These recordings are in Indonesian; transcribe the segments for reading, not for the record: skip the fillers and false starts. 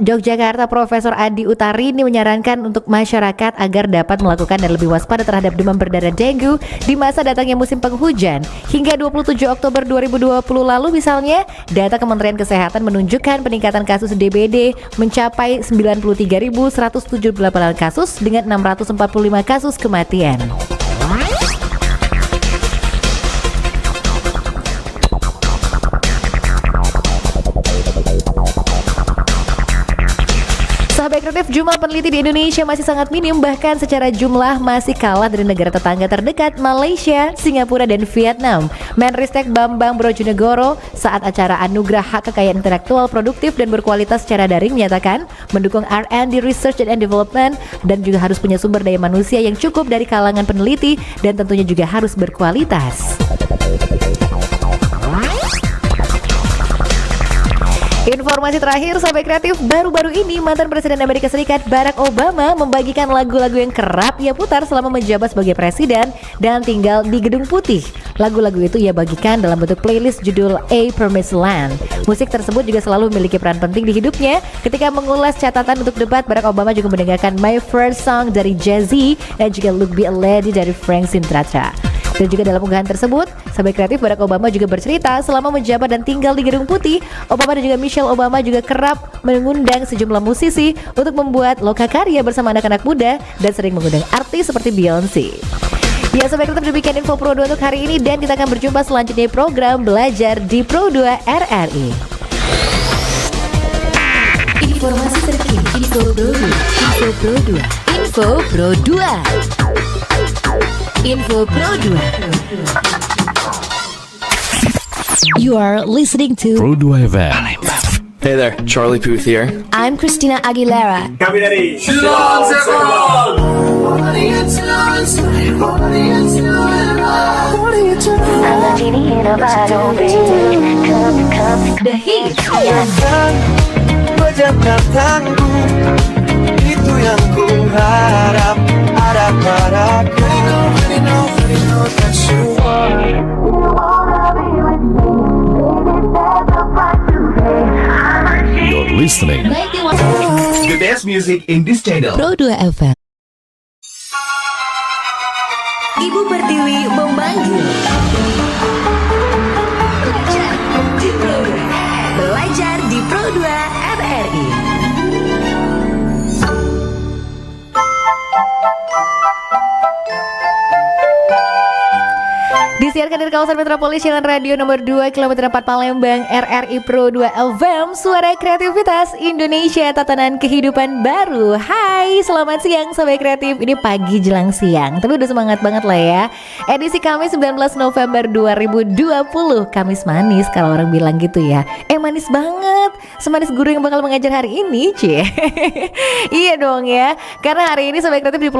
Yogyakarta Profesor Adi Utarini menyarankan untuk masyarakat agar dapat melakukan dan lebih waspada terhadap demam berdarah dengue di masa datangnya musim penghujan. Hingga 27 Oktober 2020 lalu misalnya, data Kementerian Kesehatan menunjukkan peningkatan kasus DBD mencapai 93.178 kasus dengan 645 kasus kematian. Sahabat kreatif, jumlah peneliti di Indonesia masih sangat minim, bahkan secara jumlah masih kalah dari negara tetangga terdekat Malaysia, Singapura, dan Vietnam. Menristek Bambang Brojonegoro saat acara Anugerah Hak Kekayaan Intelektual Produktif dan Berkualitas secara daring menyatakan mendukung R&D Research and Development dan juga harus punya sumber daya manusia yang cukup dari kalangan peneliti dan tentunya juga harus berkualitas. Informasi terakhir, sahabat kreatif, baru-baru ini mantan Presiden Amerika Serikat Barack Obama membagikan lagu-lagu yang kerap ia putar selama menjabat sebagai presiden dan tinggal di Gedung Putih. Lagu-lagu itu ia bagikan dalam bentuk playlist judul A Promised Land. Musik tersebut juga selalu memiliki peran penting di hidupnya. Ketika mengulas catatan untuk debat, Barack Obama juga mendengarkan My First Song dari Jay-Z dan juga Look Be a Lady dari Frank Sinatra. Dan juga dalam unggahan tersebut, sahabat kreatif, Barack Obama juga bercerita selama menjabat dan tinggal di Gedung Putih, Obama dan juga Michelle Obama juga kerap mengundang sejumlah musisi untuk membuat lokakarya bersama anak-anak muda dan sering mengundang artis seperti Beyonce. Ya, sahabat kreatif, demikian info Pro 2 untuk hari ini dan kita akan berjumpa selanjutnya di program Belajar di Pro 2 RRI. Informasi terkini, info Pro 2, info Pro 2, info Pro 2. Info Pro 2. You are listening to Pro 2 FM. Hey there, Charlie Puth here. I'm Christina Aguilera. Kami dari Silon Seven. The Hit. Pejamkan tanganku, itu yang ku harap ada padaku. I know that you are. You're listening the best music in this channel. Pro 2 FM. Ibu Pertiwi memanggil. Belajar di Pro 2 RRI. Disiarkan dari kawasan Metropolis Jalan Radio nomor 2 kilometer 4 Palembang, RRI Pro 2 FM, suara kreativitas Indonesia, tatanan kehidupan baru. Hai, selamat siang sahabat kreatif. Ini pagi jelang siang, tapi udah semangat banget lah ya. Edisi Kamis 19 November 2020, Kamis manis kalau orang bilang gitu ya. Manis banget, semanis guru yang bakal mengajar hari ini, cie. Iya dong ya, karena hari ini sahabat kreatif di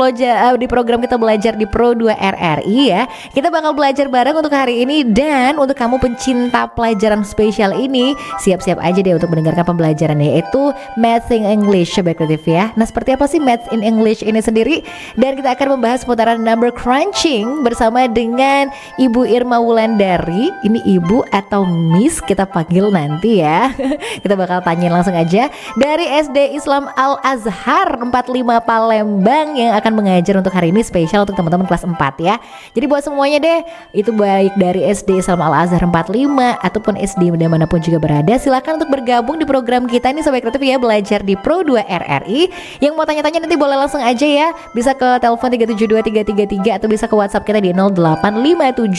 program kita belajar di Pro 2 RRI ya. Kita bakal belajar bareng untuk hari ini, dan untuk kamu pencinta pelajaran spesial ini, siap-siap aja deh untuk mendengarkan pembelajarannya, yaitu Maths in English, sahabat kreatif ya. Nah, seperti apa sih Maths in English ini sendiri? Dan kita akan membahas seputaran number crunching bersama dengan Ibu Irma Wulandari. Ini Ibu atau Miss kita panggil nanti ya. Kita bakal tanyain langsung aja dari SD Islam Al Azhar 45 Palembang yang akan mengajar untuk hari ini spesial untuk teman-teman kelas 4 ya. Jadi buat semuanya deh, itu baik dari SD Islam Al Azhar 45 ataupun SD dimanapun juga berada, silakan untuk bergabung di program kita ini sahabat kreatif ya, belajar di Pro 2 RRI. Yang mau tanya-tanya nanti boleh langsung aja ya, bisa ke telepon 372333 atau bisa ke WhatsApp kita di 085725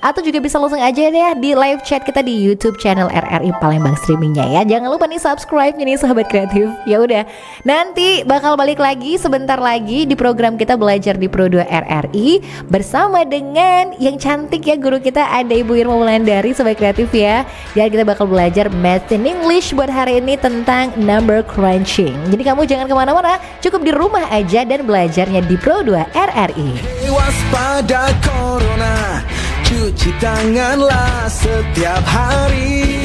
atau juga bisa langsung aja deh di live chat kita di YouTube channel RRI Palembang streamingnya ya. Jangan lupa nih subscribe nih sahabat kreatif. Ya udah, nanti bakal balik lagi sebentar lagi di program kita belajar di Pro 2 RRI bersama dengan yang cantik ya, guru kita ada Ibu Irma Wulandari sahabat kreatif ya. Dan kita bakal belajar Math in English buat hari ini tentang number crunching. Jadi kamu jangan kemana-mana, cukup di rumah aja dan belajarnya di Pro 2 RRI. Waspada corona, cuci tanganlah setiap hari.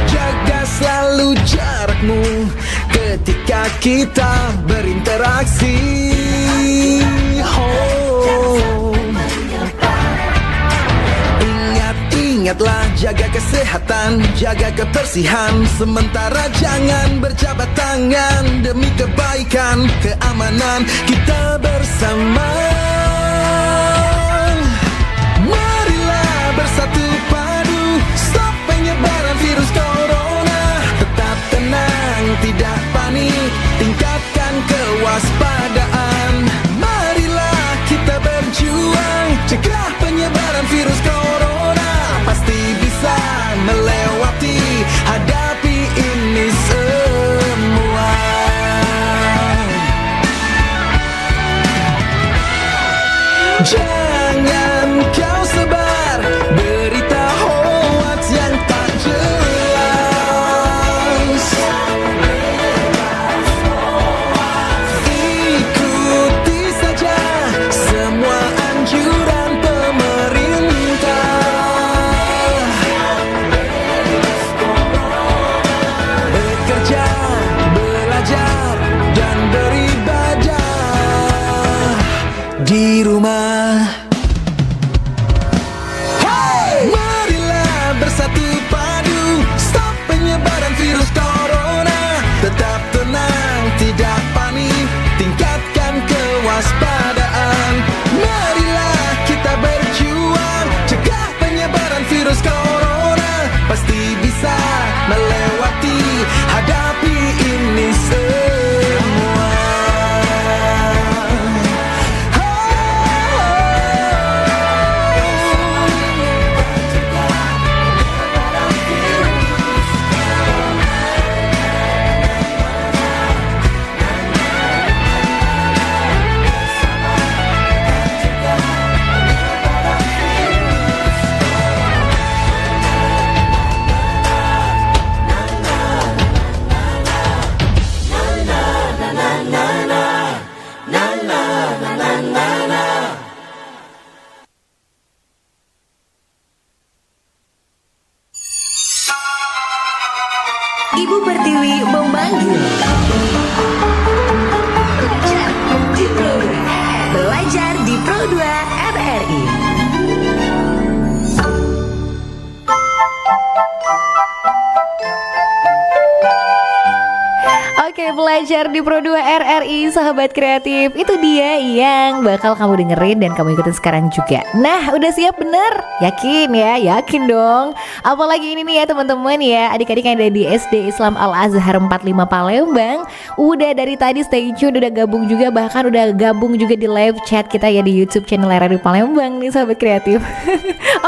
Jaga selalu jarakmu ketika kita berinteraksi. Ingatlah jaga kesehatan, jaga kebersihan. Sementara jangan berjabat tangan, demi kebaikan, keamanan kita bersama. Marilah bersatu padu, stop penyebaran virus corona. Tetap tenang, tidak panik, tingkatkan kewaspadaan. Marilah kita berjuang, cegah penyebaran virus corona. Pasti bisa melewati, hadapi ini semua. Jangan kau sebar berita hoax yang tak jelas. Ikuti saja semua anjuran pemerintah. Bekerja, belajar, dan beribadah di rumah. Hey! Marilah bersatu padu, stop penyebaran virus corona. Tetap tenang, tidak panik, tingkatkan kewaspadaan. Marilah kita berjuang, cegah penyebaran virus corona. Pasti bisa melewati, hadapi ini semua. Ibu Pertiwi memanggil. Belajar di Pro 2 RRI. Oke, belajar di Pro 2 RRI, sahabat kreatif. Itu dia yang bakal kamu dengerin dan kamu ikutin sekarang juga. Nah, udah siap bener? Yakin ya? Yakin dong. Apalagi ini nih ya teman-teman ya, adik-adik yang ada di SD Islam Al-Azhar 45 Palembang. Udah dari tadi stay tune, udah gabung juga, bahkan udah gabung juga di live chat kita ya di YouTube channel RRI Palembang nih sahabat kreatif.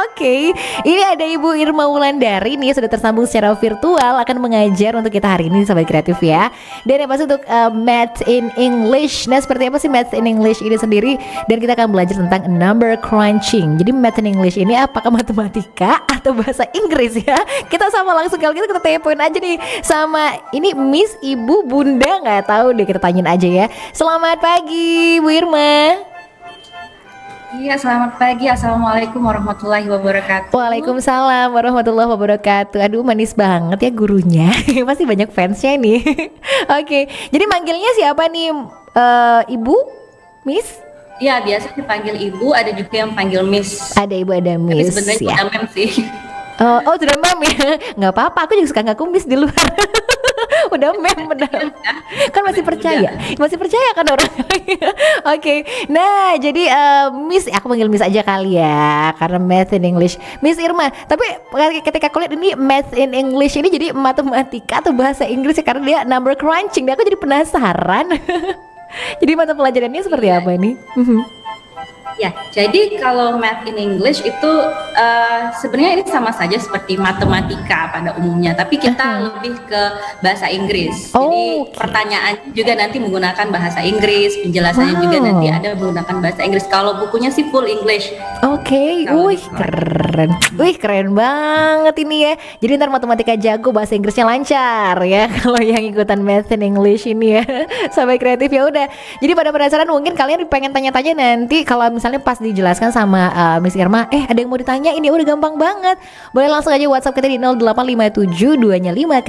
Oke, ini ada Ibu Irma Wulandari nih sudah tersambung secara virtual, akan mengajar untuk kita hari ini sahabat kreatif ya. Dan yang pasti untuk Math in English. Nah, seperti apa sih Math in English ini sendiri? Dan kita akan belajar tentang number crunching. Jadi Math in English ini apakah matematika atau bahasa Inggris ya? Kita sama langsung kalau gitu kita telepon aja nih sama ini Miss Ibu Bunda, nggak tahu deh, kita tanyain aja ya. Selamat pagi Bu Irma. Iya, selamat pagi. Assalamualaikum warahmatullahi wabarakatuh. Waalaikumsalam warahmatullahi wabarakatuh. Aduh, manis banget ya gurunya. Pasti banyak fansnya nih. Oke, jadi manggilnya siapa nih? Ibu? Miss? Iya, biasa dipanggil ibu, ada juga yang panggil Miss. Ada ibu, ada Tapi Miss sebenarnya ya. sudah mem sih. Oh, sudah mem ya? Nggak apa-apa, aku juga suka ngaku Miss di luar. Udah mem benar. Kan masih percaya. Masih percaya kan orang. Oke. Nah, jadi Miss, aku panggil Miss aja kali ya, karena Math in English. Miss Irma, tapi ketika aku lihat ini Math in English ini jadi matematika atau bahasa Inggris ya, karena dia number crunching. Aku jadi penasaran. Jadi mata pelajarannya seperti apa nih? Ya, jadi kalau Math in English itu sebenarnya ini sama saja seperti matematika pada umumnya, tapi kita lebih ke bahasa Inggris. Jadi pertanyaan juga nanti menggunakan bahasa Inggris, penjelasannya juga nanti ada menggunakan bahasa Inggris. Kalau bukunya sih full English. Oke, wih keren, wih keren banget ini ya. Jadi ntar matematika jago, bahasa Inggrisnya lancar ya. Kalau yang ikutan Math in English ini ya, sampai kreatif ya udah. Jadi pada penasaran mungkin kalian pengen tanya-tanya nanti kalau misalnya misalnya pas dijelaskan sama Miss Irma, ada yang mau ditanya ini udah gampang banget. Boleh langsung aja WhatsApp kita di 0857-2nya5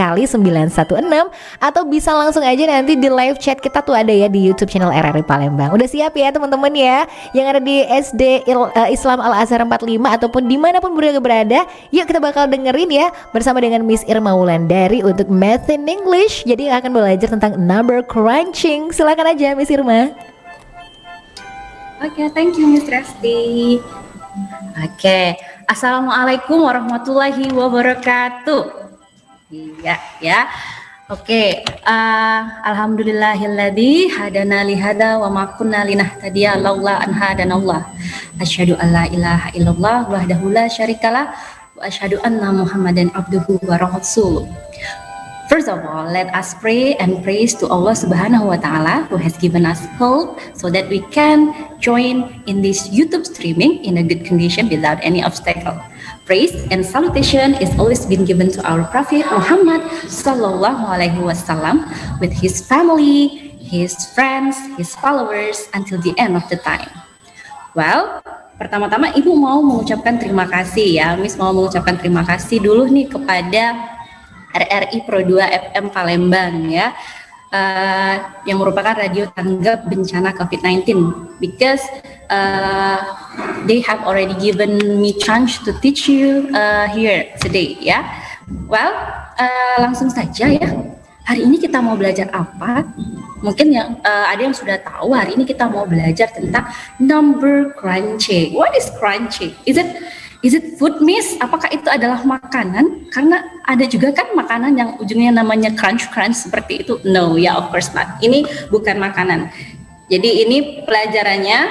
atau bisa langsung aja nanti di live chat kita tuh ada ya di YouTube channel RRI Palembang. Udah siap ya teman-teman ya yang ada di SD Islam Al Azhar 45 ataupun dimanapun berada. Yuk kita bakal dengerin ya bersama dengan Miss Irma Wulandari untuk Math in English. Jadi akan belajar tentang number crunching. Silakan aja Miss Irma. Oke, thank you Miss Resti. Oke, Assalamualaikum warahmatullahi wabarakatuh. Iya, ya. Oke, alhamdulillahilladzi hadana li hada wa ma kunna linahtadiya laula an hadanallah. Asyhadu an la ilaha illallah wahdahu la syarikalah wa asyhadu anna Muhammadan abduhu wa rasuluh. First of all, let us pray and praise to Allah Subhanahu wa Ta'ala who has given us hope so that we can join in this YouTube streaming in a good condition without any obstacle. Praise and salutation is always been given to our Prophet Muhammad Sallallahu Alaihi Wasallam with his family, his friends, his followers until the end of the time. Well, pertama-tama Ibu mau mengucapkan terima kasih ya, Miss mau mengucapkan terima kasih dulu nih kepada RRI Pro 2 FM Palembang ya, yang merupakan radio tanggap bencana COVID-19 because they have already given me chance to teach you here today ya. Well, langsung saja ya. Hari ini kita mau belajar apa? Mungkin yang ada yang sudah tahu, hari ini kita mau belajar tentang number crunching. What is crunching? Is it food, Miss? Apakah itu adalah makanan? Karena ada juga kan makanan yang ujungnya namanya crunch seperti itu. No, ya of course not. Ini bukan makanan. Jadi ini pelajarannya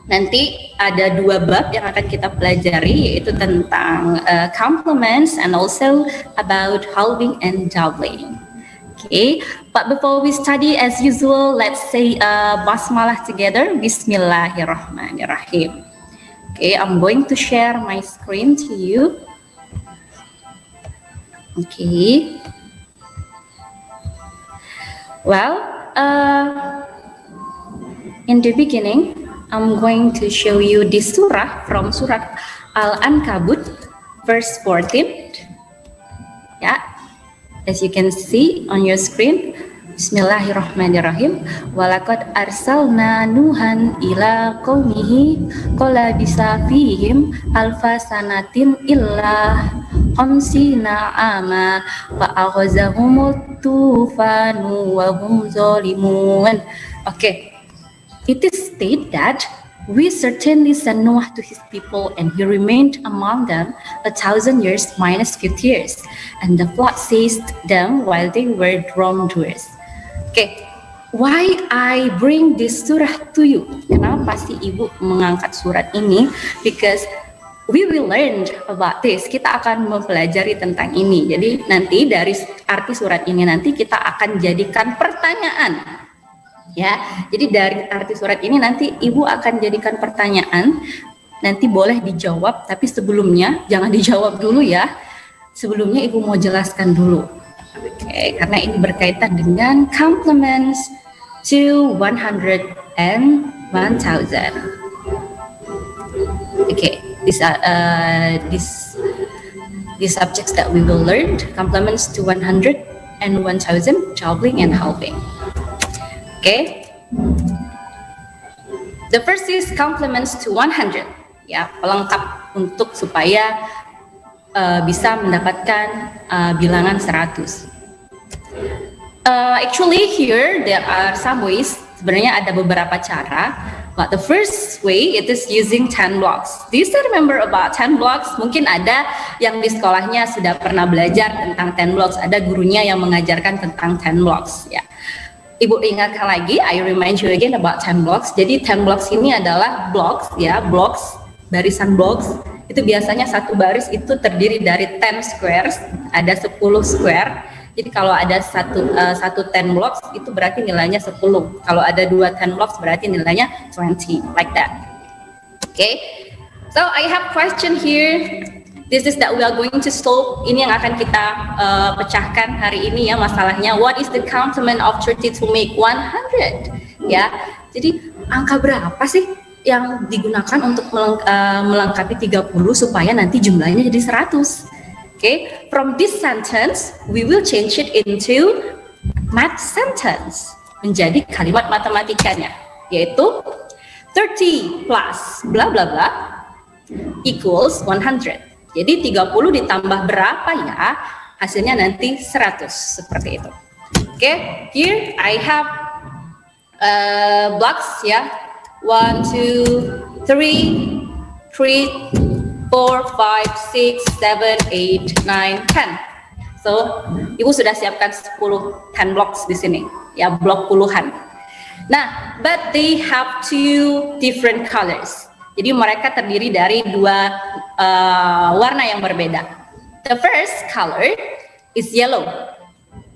nanti ada 2 bab yang akan kita pelajari, yaitu tentang complements and also about halving and doubling. Okay, but before we study as usual, let's say basmalah together. Bismillahirrahmanirrahim. Okay, I'm going to share my screen to you. Okay. Well, in the beginning, I'm going to show you this surah from Surah Al-Ankabut, verse 14. Yeah, as you can see on your screen. Bismillahirrahmanirrahim. Walaqad arsalna Nuhan ila qaumihi qala bisafihim alfa sanatin illa khamsina ama fa akhazahumut tufanu wa hum zalimun. Okay, it is stated that we certainly sent Noah to his people, and he remained among them 1,000 years minus 50 years, and the flood seized them while they were wrongdoers. Okay, why I bring this surah to you? Kenapa sih Ibu mengangkat surat ini? Because we will learn about this. Kita akan mempelajari tentang ini. Jadi nanti dari arti surat ini nanti kita akan jadikan pertanyaan. Ya, jadi dari arti surat ini nanti Ibu akan jadikan pertanyaan. Nanti boleh dijawab, tapi sebelumnya jangan dijawab dulu ya. Sebelumnya Ibu mau jelaskan dulu. Oke, karena ini berkaitan dengan complements to 100 and 1,000. Okay, these subjects that we will learn: complements to 100 and 1,000, doubling and halving. Okay, the first is complements to 100. Ya, pelengkap untuk supaya bisa mendapatkan bilangan 100. Actually here there are some ways. Sebenarnya ada beberapa cara. But the first way it is using 10 blocks. Do you still remember about 10 blocks? Mungkin ada yang di sekolahnya sudah pernah belajar tentang 10 blocks. Ada gurunya yang mengajarkan tentang 10 blocks. Ya. Ibu ingatkan lagi. I remind you again about 10 blocks. Jadi 10 blocks ini adalah blocks, ya, blocks, barisan blocks. Itu biasanya satu baris itu terdiri dari 10 squares, ada 10 square. Jadi kalau ada satu 10 blocks itu berarti nilainya 10. Kalau ada 2 10 blocks berarti nilainya 20, like that. Okay. So I have question here. This is that we are going to solve. Ini yang akan kita pecahkan hari ini ya masalahnya. What is the complement of 30 to make 100? Ya. Jadi angka berapa sih yang digunakan untuk melengkapi 30 supaya nanti jumlahnya jadi 100. Okay, from this sentence we will change it into math sentence, menjadi kalimat matematikanya, yaitu 30 plus bla bla bla equals 100. Jadi 30 ditambah berapa ya? Hasilnya nanti 100, seperti itu. Okay, here I have blocks ya. 1, 2, 3, 4, 5, 6, 7, 8, 9, 10. So, Ibu sudah siapkan 10 blocks di sini, ya, blok puluhan. Nah, but they have two different colors. Jadi mereka terdiri dari dua warna yang berbeda. The first color is yellow.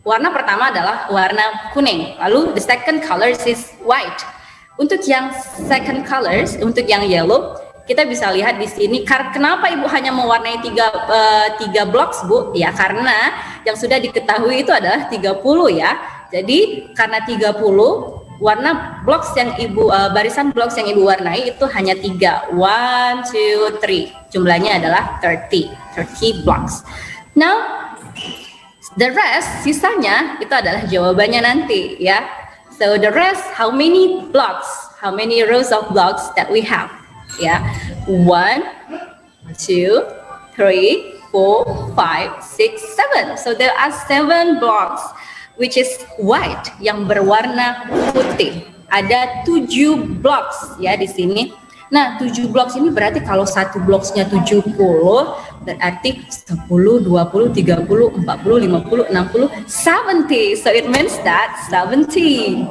Warna pertama adalah warna kuning. Lalu the second color is white. Untuk yang second colors, untuk yang yellow, kita bisa lihat di sini. Kenapa Ibu hanya mewarnai tiga blocks, Bu? Ya, karena yang sudah diketahui itu adalah 30 ya. Jadi karena 30, warna blocks yang barisan blocks yang Ibu warnai itu hanya 3. 1, 2, 3. Jumlahnya adalah 30 blocks. Now, the rest, sisanya itu adalah jawabannya nanti ya. So the rest, how many blocks, how many rows of blocks that we have? Ya, 1, 2, 3, 4, 5, 6, 7. So there are 7 blocks, which is white, yang berwarna putih. Ada 7 blocks ya di sini. Nah, 7 blocks ini berarti kalau satu blocksnya 70, berarti 10, 20, 30, 40, 50, 60, 70. So it means that 70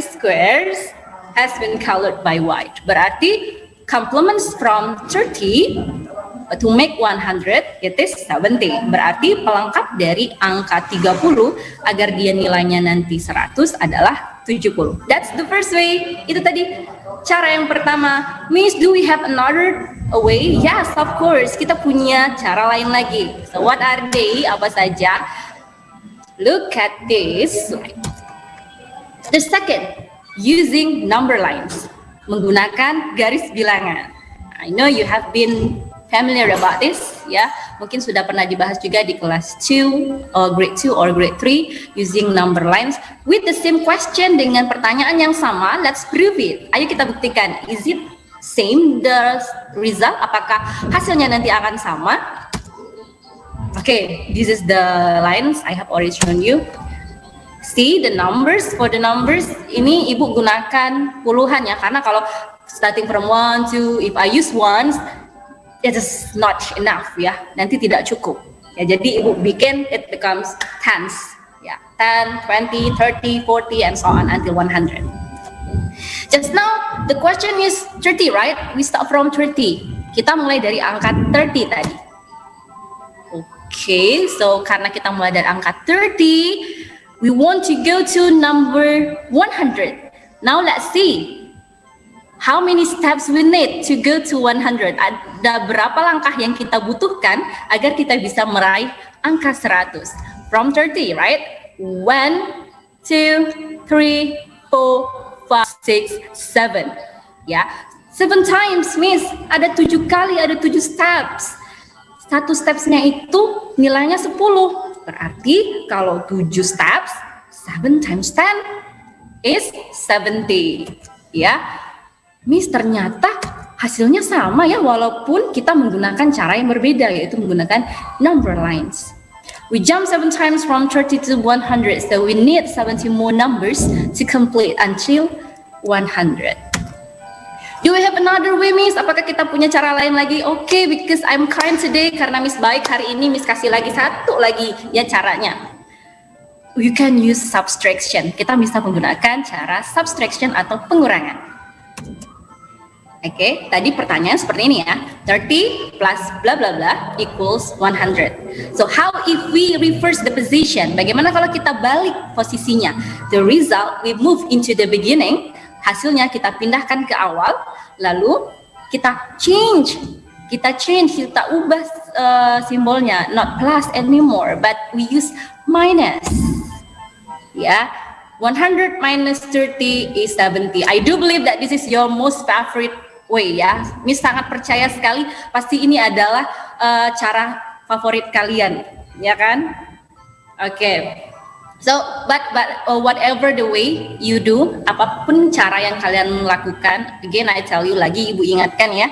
squares has been colored by white. Berarti complements from 30 to make 100, it is 70. Berarti pelengkap dari angka 30 agar dia nilainya nanti 100 adalah 70. That's the first way. Itu tadi cara yang pertama. Miss, do we have another way? Yes, of course. Kita punya cara lain lagi. So what are they? Apa saja? Look at this slide. The second, using number lines. Menggunakan garis bilangan. I know you have been familiar about this, ya. Mungkin sudah pernah dibahas juga di kelas 2 or grade 2 or grade 3 using number lines with the same question dengan pertanyaan yang sama. Let's prove it. Ayo kita buktikan. Is it same the result? Apakah hasilnya nanti akan sama? Okay, this is the lines I have already shown you. See the numbers. For the numbers ini Ibu gunakan puluhan ya, karena kalau starting from 1, 2, if I use ones, it is not enough ya, nanti tidak cukup ya. Jadi Ibu bikin it becomes tens ya, 10, 20, 30, 40 and so on until 100. Just now the question is 30, right? We start from 30. Kita mulai dari angka 30 tadi. Okay, so karena kita mulai dari angka 30, we want to go to number 100. Now let's see how many steps we need to go to 100. Ada berapa langkah yang kita butuhkan agar kita bisa meraih angka 100? From 30, right? 1, 2, 3, 4, 5, 6, 7. Ya, 7 times, Miss. Ada 7 kali, ada 7 steps. Satu stepsnya itu nilainya 10. Berarti kalau 7 steps, 7 times 10 is 70. Ya. Miss, ternyata hasilnya sama ya, walaupun kita menggunakan cara yang berbeda, yaitu menggunakan number lines. We jump 7 times from 30 to 100, so we need 70 more numbers to complete until 100. Do we have another way, Miss? Apakah kita punya cara lain lagi? Okay, because I'm kind today, karena Miss baik hari ini, Miss kasih lagi satu lagi ya caranya. You can use subtraction. Kita bisa menggunakan cara subtraction atau pengurangan. Oke, tadi pertanyaan seperti ini ya. 30 plus bla bla bla equals 100. So how if we reverse the position? Bagaimana kalau kita balik posisinya? The result we move into the beginning. Hasilnya kita pindahkan ke awal, lalu kita change, kita ubah simbolnya, not plus anymore, but we use minus. Ya, 100 minus 30 is 70. I do believe that this is your most favorite way ya. Miss sangat percaya sekali pasti ini adalah cara favorit kalian, ya kan? Oke. So, but whatever the way you do, apapun cara yang kalian lakukan, again I tell you lagi, Ibu ingatkan ya,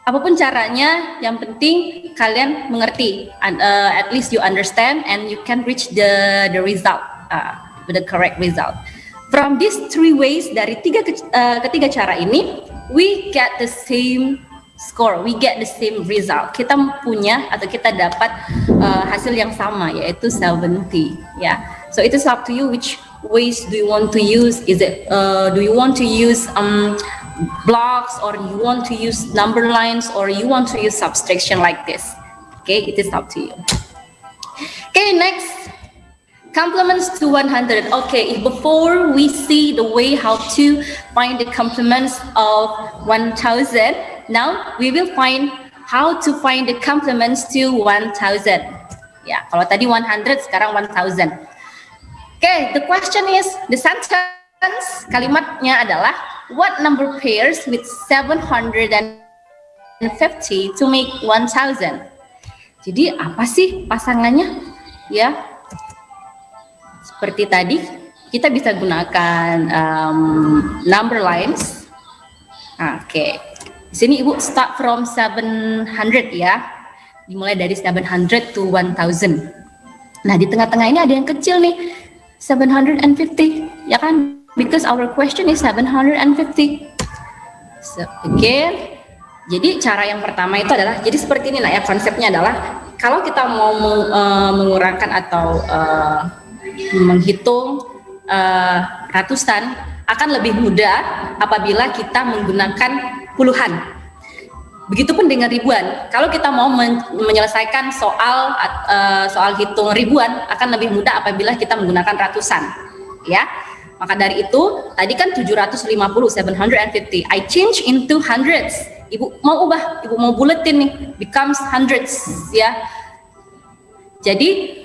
apapun caranya, yang penting kalian mengerti, at least you understand and you can reach the result, the correct result. From these three ways, dari ketiga cara ini, we get the same score, we get the same result. Kita punya atau kita dapat hasil yang sama, yaitu 70 ya. So it is up to you which ways do you want to use. Is it do you want to use blocks, or you want to use number lines, or you want to use subtraction like this? Okay, it is up to you. Okay, next, complements to 100. Okay, before we see the way how to find the complements of 1000, now we will find how to find the complements to 1000. Ya, kalau tadi 100, sekarang 1000. Okay, the question is, the sentence, kalimatnya adalah, what number pairs with 750 to make 1000? Jadi apa sih pasangannya? Ya, seperti tadi kita bisa gunakan number lines. Oke, di sini Ibu start from 700 ya, dimulai dari 700 to 1000. Nah, di tengah-tengah ini ada yang kecil nih, 750, ya kan? Because our question is 750. So again, jadi cara yang pertama itu adalah, jadi seperti ini lah ya, konsepnya adalah kalau kita mau mengurangkan atau menghitung ratusan, akan lebih mudah apabila kita menggunakan puluhan. Begitupun dengan ribuan. Kalau kita mau menyelesaikan soal hitung ribuan, akan lebih mudah apabila kita menggunakan ratusan, ya. Maka dari itu, tadi kan 750, 750. I change into hundreds. Ibu mau ubah, Ibu mau buletin nih, becomes hundreds, ya. Jadi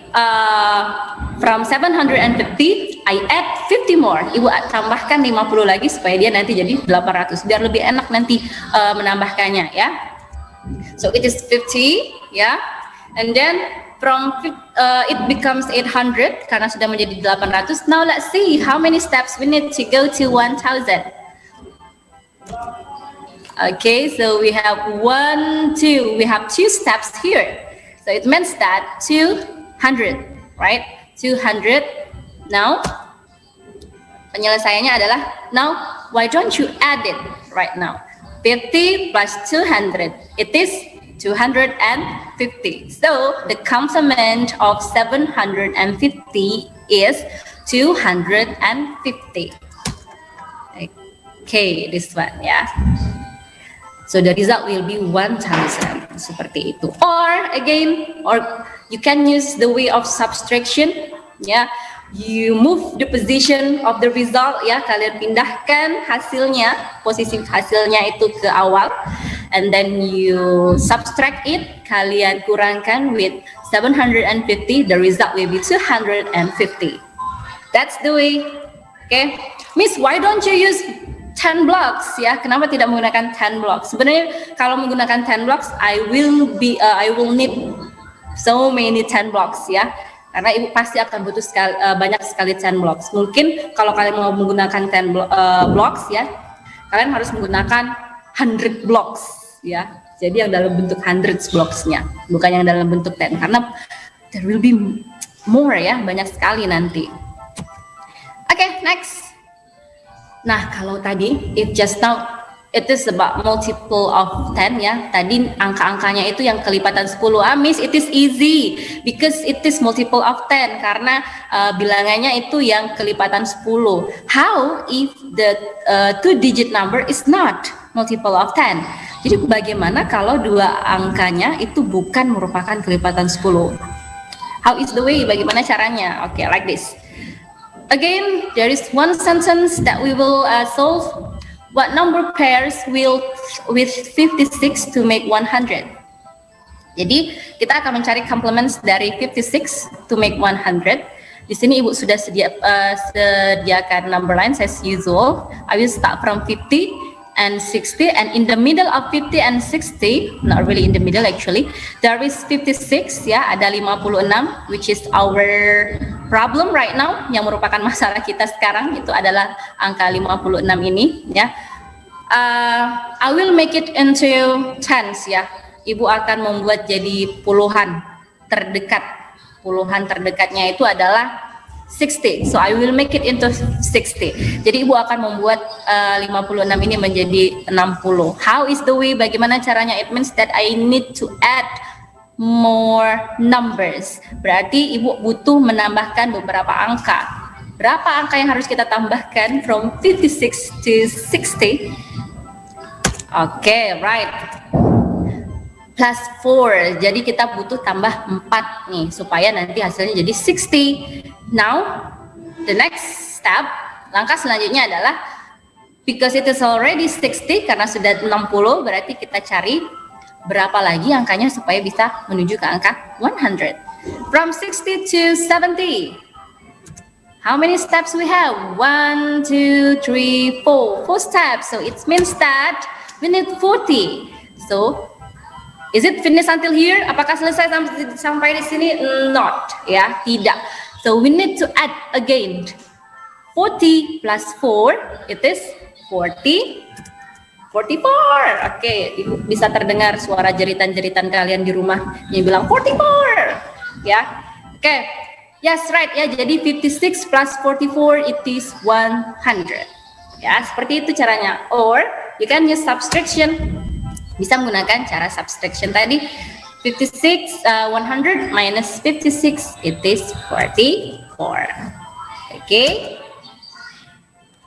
from 750, I add 50 more. Ibu tambahkan 50 lagi supaya dia nanti jadi 800. Biar lebih enak nanti menambahkannya, ya. So it is 50, ya. And then from it becomes 800 karena sudah menjadi 800. Now let's see how many steps we need to go to 1000. Okay, so we have 1, 2. We have 2 steps here. So it means that 200, right? 200. Now, penyelesaiannya adalah, now why don't you add it right now? 50 plus 200, it is 250. So the complement of 750 is 250. Okay, this one, yeah. So the result will be 1000, seperti itu. Or again, or you can use the way of subtraction, ya. You move the position of the result, ya. Kalian pindahkan hasilnya, posisi hasilnya itu ke awal, and then you subtract it. Kalian kurangkan with 750, the result will be 250. That's the way. Okay, Miss, why don't you use 10 blocks, ya? Kenapa tidak menggunakan 10 blocks? Sebenarnya kalau menggunakan 10 blocks, I will need so many 10 blocks, ya. Karena Ibu pasti akan butuh banyak sekali 10 blocks. Mungkin kalau kalian mau menggunakan 10 blocks, ya, kalian harus menggunakan 100 blocks, ya. Jadi yang dalam bentuk hundreds blocks-nya, bukan yang dalam bentuk 10, karena there will be more, ya, banyak sekali nanti. Okay, next. Nah, kalau tadi it is about multiple of 10, ya. Tadi angka-angkanya itu yang kelipatan 10. Miss, it is easy because it is multiple of 10 karena bilangannya itu yang kelipatan 10. How if the 2-digit number is not multiple of 10? Jadi bagaimana kalau dua angkanya itu bukan merupakan kelipatan 10? How is the way? Bagaimana caranya? Okay, like this. Again, there is one sentence that we will solve. What number pairs will with 56 to make 100? Jadi kita akan mencari complements dari 56 to make 100. Di sini Ibu sudah sediakan number lines as usual. I will start from 50 and 60, and in the middle of 50 and 60, not really in the middle actually, there is 56 ya, ada 56, which is our problem right now, yang merupakan masalah kita sekarang, itu adalah angka 56 ini ya. I will make it into tens ya. Ibu akan membuat jadi puluhan terdekat. Puluhan terdekatnya itu adalah 60. So I will make it into 60. Jadi Ibu akan membuat 56 ini menjadi 60. How is the way? Bagaimana caranya? It means that I need to add more numbers. Berarti Ibu butuh menambahkan beberapa angka. Berapa angka yang harus kita tambahkan from 56 to 60? Okay, right. Plus 4, jadi kita butuh tambah 4 nih supaya nanti hasilnya jadi 60. Now the next step, langkah selanjutnya adalah because it is already 60, karena sudah 60, berarti kita cari berapa lagi angkanya supaya bisa menuju ke angka 100. From 60 to 70, how many steps we have? 1, 2, 3, 4 steps. So it means that we need 40. So is it finished until here? Apakah selesai sampai di sini? Not, ya, tidak. So we need to add again. 40 plus 4, it is 44. Oke, Ibu bisa terdengar suara jeritan-jeritan kalian di rumah yang bilang 44. Ya, oke. Yes, right, ya. Jadi 56 plus 44, it is 100. Ya, seperti itu caranya. Or you can use subtraction. Bisa menggunakan cara subtraction tadi. 56, 100 minus 56, it is 44. Okay.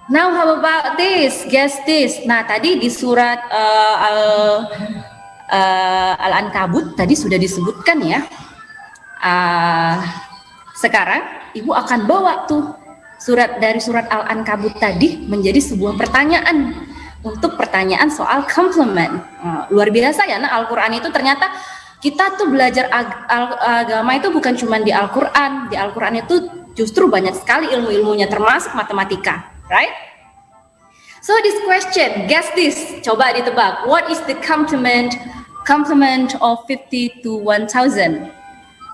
Now how about this? Guess this. Nah, tadi di surat Al-Ankabut tadi sudah disebutkan ya. Sekarang Ibu akan bawa tuh dari surat Al-Ankabut tadi menjadi sebuah pertanyaan. Untuk pertanyaan soal complement. Luar biasa ya, nah Al-Quran itu ternyata kita tuh belajar agama itu bukan cuma di Al-Quran. Di Al-Quran itu justru banyak sekali ilmu-ilmunya termasuk matematika, right? So this question, guess this, coba ditebak. What is the complement of 50 to 1000?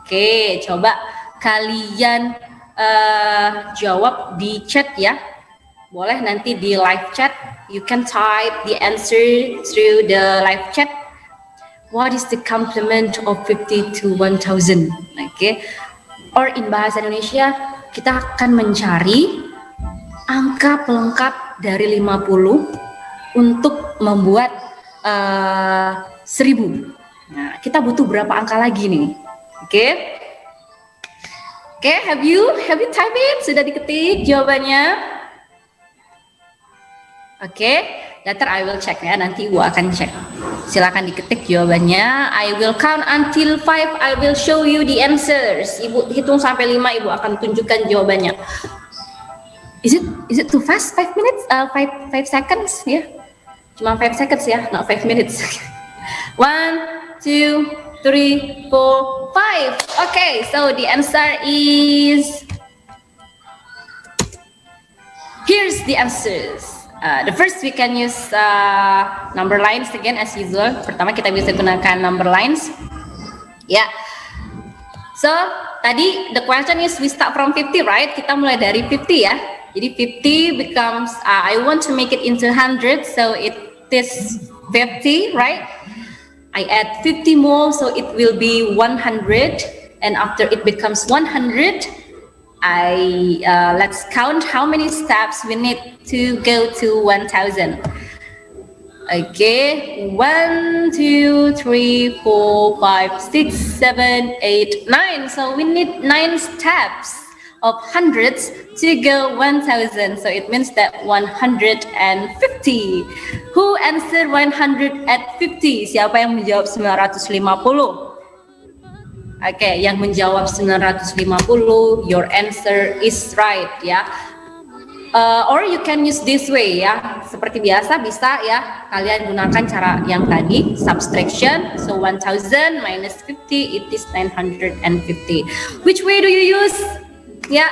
Oke, coba kalian jawab di chat ya. Boleh nanti di live chat, you can type the answer through the live chat. What is the complement of 50 to 1000? Okay. Or in bahasa Indonesia, kita akan mencari angka pelengkap dari 50 untuk membuat 1000. Nah, kita butuh berapa angka lagi nih? Oke. Oke, have you type it? Sudah diketik jawabannya? Oke, later I will check ya, nanti Ibu akan cek. Silakan diketik jawabannya. I will count until 5, I will show you the answers. Ibu hitung sampai 5, Ibu akan tunjukkan jawabannya. Is it too fast? 5 minutes? 5 seconds ya? Cuma 5 seconds ya, not 5 minutes. 1, 2, 3, 4, 5. Okay, so the answer is, here's the answers. The first we can use number lines again as usual. Pertama kita bisa gunakan number lines. Ya. Yeah. So tadi the question is we start from 50, right? Kita mulai dari 50 ya. Jadi 50 becomes I want to make it into 100, so it is 50, right? I add 50 more, so it will be 100, and after it becomes 100. Let's count how many steps we need to go to 1000. Okay, 1, 2, 3, 4, 5, 6, 7, 8, 9. So we need 9 steps of hundreds to go 1000. So it means that 150. Who answered 150? Siapa yang menjawab 950? Oke, yang menjawab 950, your answer is right ya. Or you can use this way ya. Seperti biasa bisa ya, kalian gunakan cara yang tadi, subtraction. So 1000 minus 50, it is 950. Which way do you use? Ya,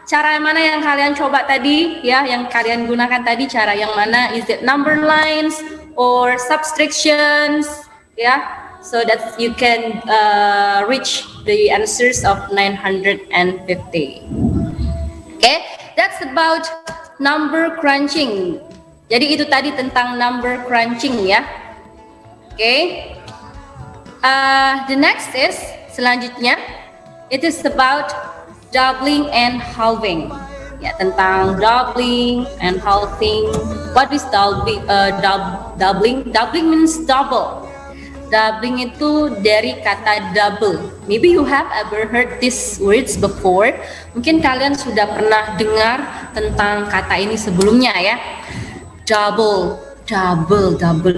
cara mana yang kalian coba tadi? Ya, yang kalian gunakan tadi cara yang mana? Is it number lines or subtractions? Ya, so that you can reach the answers of 950. Okay, that's about number crunching. Jadi itu tadi tentang number crunching ya. Okay. The next is selanjutnya, it is about doubling and halving. Ya, tentang doubling and halving. What is doubling? Doubling? Doubling means double. Doubling itu dari kata double. Maybe you have ever heard these words before. Mungkin kalian sudah pernah dengar tentang kata ini sebelumnya ya. Double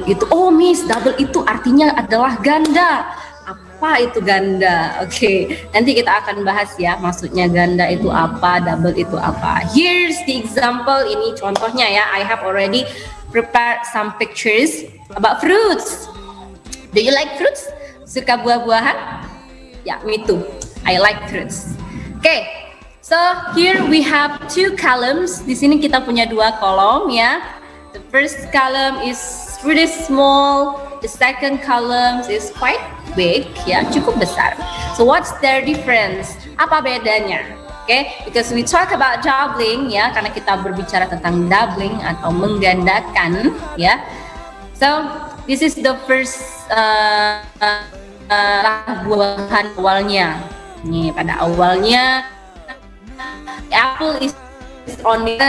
itu. Oh miss, double itu artinya adalah ganda. Apa itu ganda? Oke, nanti kita akan bahas ya. Maksudnya ganda itu apa, double itu apa. Here's the example. Ini contohnya ya. I have already prepared some pictures about fruits. Do you like fruits? Suka buah-buahan? Ya, me too. I like fruits. Okay, so here we have two columns. Di sini kita punya dua kolom ya. The first column is really small. The second column is quite big, ya, cukup besar. So what's their difference? Apa bedanya? Okay, because we talk about doubling, ya, karena kita berbicara tentang doubling atau menggandakan, ya. So this is the first buahan awalnya. Nih pada awalnya apple is only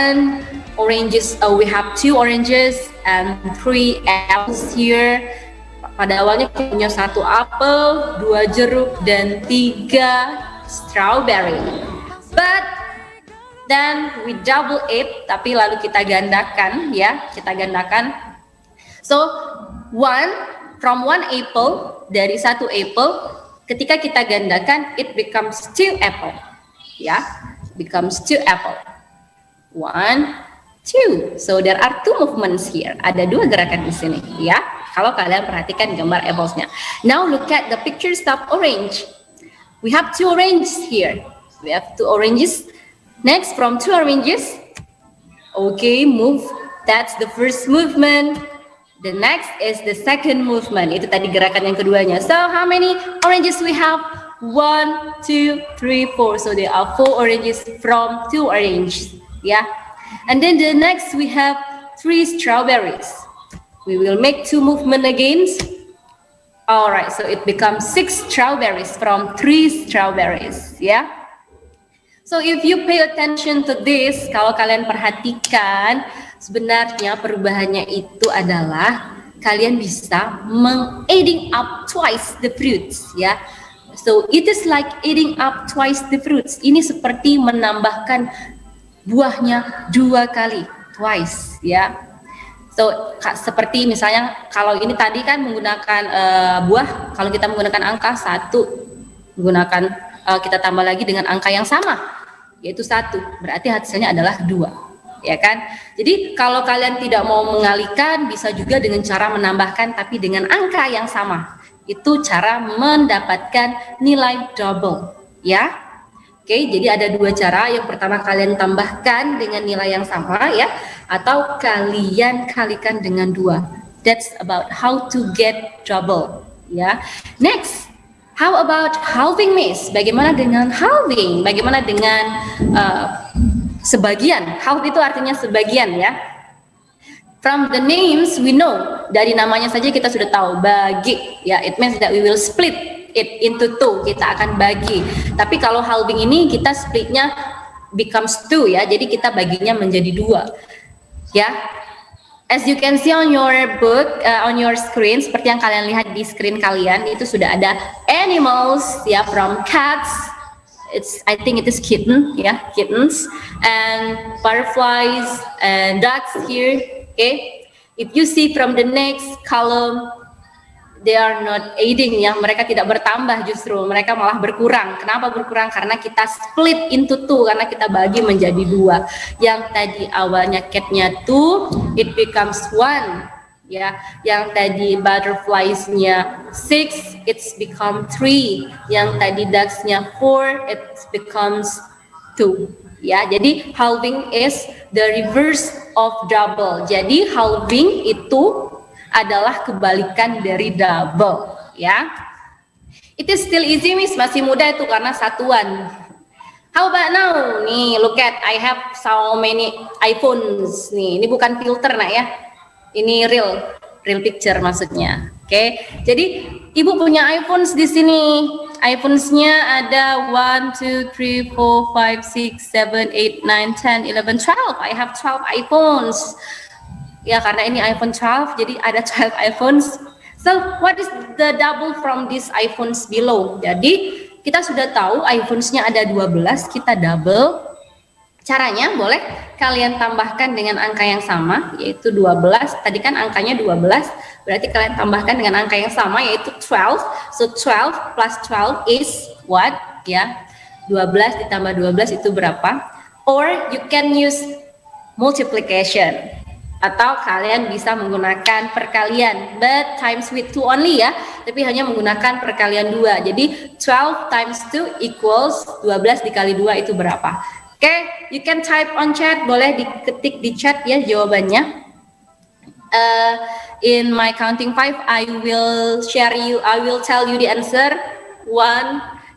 oranges. We have 2 oranges and 3 apples here. Pada awalnya kita punya 1 apel, 2 jeruk dan 3 strawberry. But then we double it, tapi lalu kita gandakan, ya, kita gandakan. So from one apple, dari 1 apple, ketika kita gandakan, it becomes 2 apple, ya, becomes 2 apple. 1, 2. So there are 2 movements here. Ada 2 gerakan di sini, ya. Kalau kalian perhatikan gambar applesnya. Now look at the pictures of orange. We have 2 oranges here. We have 2 oranges. Next, from 2 oranges, okay, move. That's the first movement. The next is the second movement. Itu tadi gerakan yang keduanya. So how many oranges we have? 1, 2, 3, 4. So there are 4 oranges from 2 oranges. Yeah. And then the next we have 3 strawberries. We will make 2 movement again. Alright, so it becomes 6 strawberries from 3 strawberries. Yeah. So if you pay attention to this, kalau kalian perhatikan, sebenarnya perubahannya itu adalah kalian bisa adding up twice the fruits, ya. So it is like adding up twice the fruits. Ini seperti menambahkan buahnya 2 kali, twice, ya. So seperti misalnya kalau ini tadi kan menggunakan buah, kalau kita menggunakan angka 1, menggunakan kita tambah lagi dengan angka yang sama, yaitu 1, berarti hasilnya adalah 2, ya kan? Jadi kalau kalian tidak mau mengalihkan, bisa juga dengan cara menambahkan tapi dengan angka yang sama. Itu cara mendapatkan nilai double, ya. Oke, jadi ada 2 cara. Yang pertama kalian tambahkan dengan nilai yang sama, ya, atau kalian kalikan dengan 2. That's about how to get double, ya. Next, how about halving, Miss? Bagaimana dengan halving? Bagaimana dengan sebagian? Half itu artinya sebagian, ya. From the names we know, dari namanya saja kita sudah tahu, bagi, ya. It means that we will split it into 2, kita akan bagi. Tapi kalau halving ini kita splitnya becomes 2, ya. Jadi kita baginya menjadi 2, ya. As you can see on your book, on your screen, seperti yang kalian lihat di screen kalian, itu sudah ada animals, ya, from cats. I think it is kitten, ya, kittens, and butterflies and ducks here. Okay, if you see from the next column, they are not adding, ya, mereka tidak bertambah, justru mereka malah berkurang. Kenapa berkurang? Karena kita split into 2, karena kita bagi menjadi 2. Yang tadi awalnya catnya 2, it becomes 1, ya. Yang tadi butterflies-nya 6, it's become 3. Yang tadi ducks-nya 4, it becomes 2. Ya, jadi halving is the reverse of double. Jadi halving itu adalah kebalikan dari double, ya. It is still easy, Miss. Masih mudah itu karena satuan. How about now? Nih, look at I have so many iPhones. Nih, ini bukan filter nak ya. Ini real picture maksudnya. Oke. Jadi Ibu punya iPhones di sini. iPhones-nya ada 1 2 3 4 5 6 7 8 9 10 11 12. I have 12 iPhones. Ya, karena ini iPhone 12 jadi ada 12 iPhones. So, what is the double from these iPhones below? Jadi, kita sudah tahu iPhones-nya ada 12, kita double. Caranya boleh kalian tambahkan dengan angka yang sama, yaitu 12. Tadi kan angkanya 12, berarti kalian tambahkan dengan angka yang sama, yaitu 12. So, 12 plus 12 is what? Ya, 12 ditambah 12 itu berapa? Or you can use multiplication. Atau kalian bisa menggunakan perkalian, but times with 2 only ya, tapi hanya menggunakan perkalian 2. Jadi 12 times 2 equals 12 dikali 2 itu berapa? Oke, you can type on chat, boleh diketik di chat ya jawabannya. In my counting 5, I will tell you the answer. 1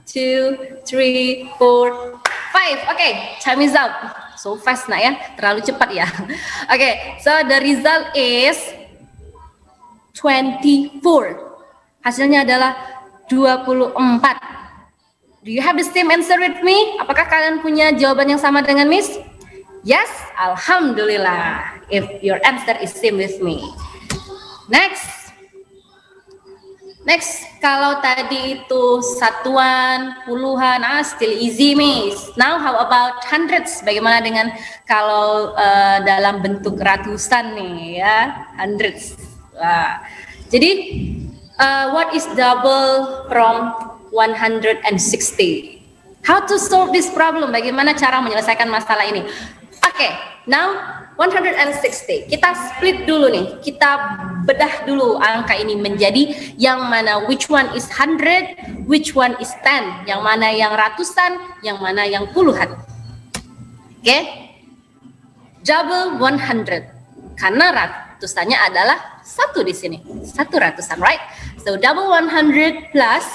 2 3 4 5. Okay, time is up. So fast nak ya, terlalu cepat ya. Okay, so the result is 24. Hasilnya adalah 24. Do you have the same answer with me? Apakah kalian punya jawaban yang sama dengan Miss? Yes, alhamdulillah. If your answer is same with me. Next, kalau tadi itu satuan, puluhan, still easy, Miss. Now how about hundreds? Bagaimana dengan kalau dalam bentuk ratusan nih ya, hundreds. Jadi what is double from 160? How to solve this problem? Bagaimana cara menyelesaikan masalah ini? Okay, now 160. Kita split dulu nih. Kita bedah dulu angka ini menjadi yang mana which one is 100, which one is 10. Yang mana yang ratusan, yang mana yang puluhan. Oke? Double 100. Karena ratusannya adalah 1 di sini. 1 ratusan, right? So double 100 plus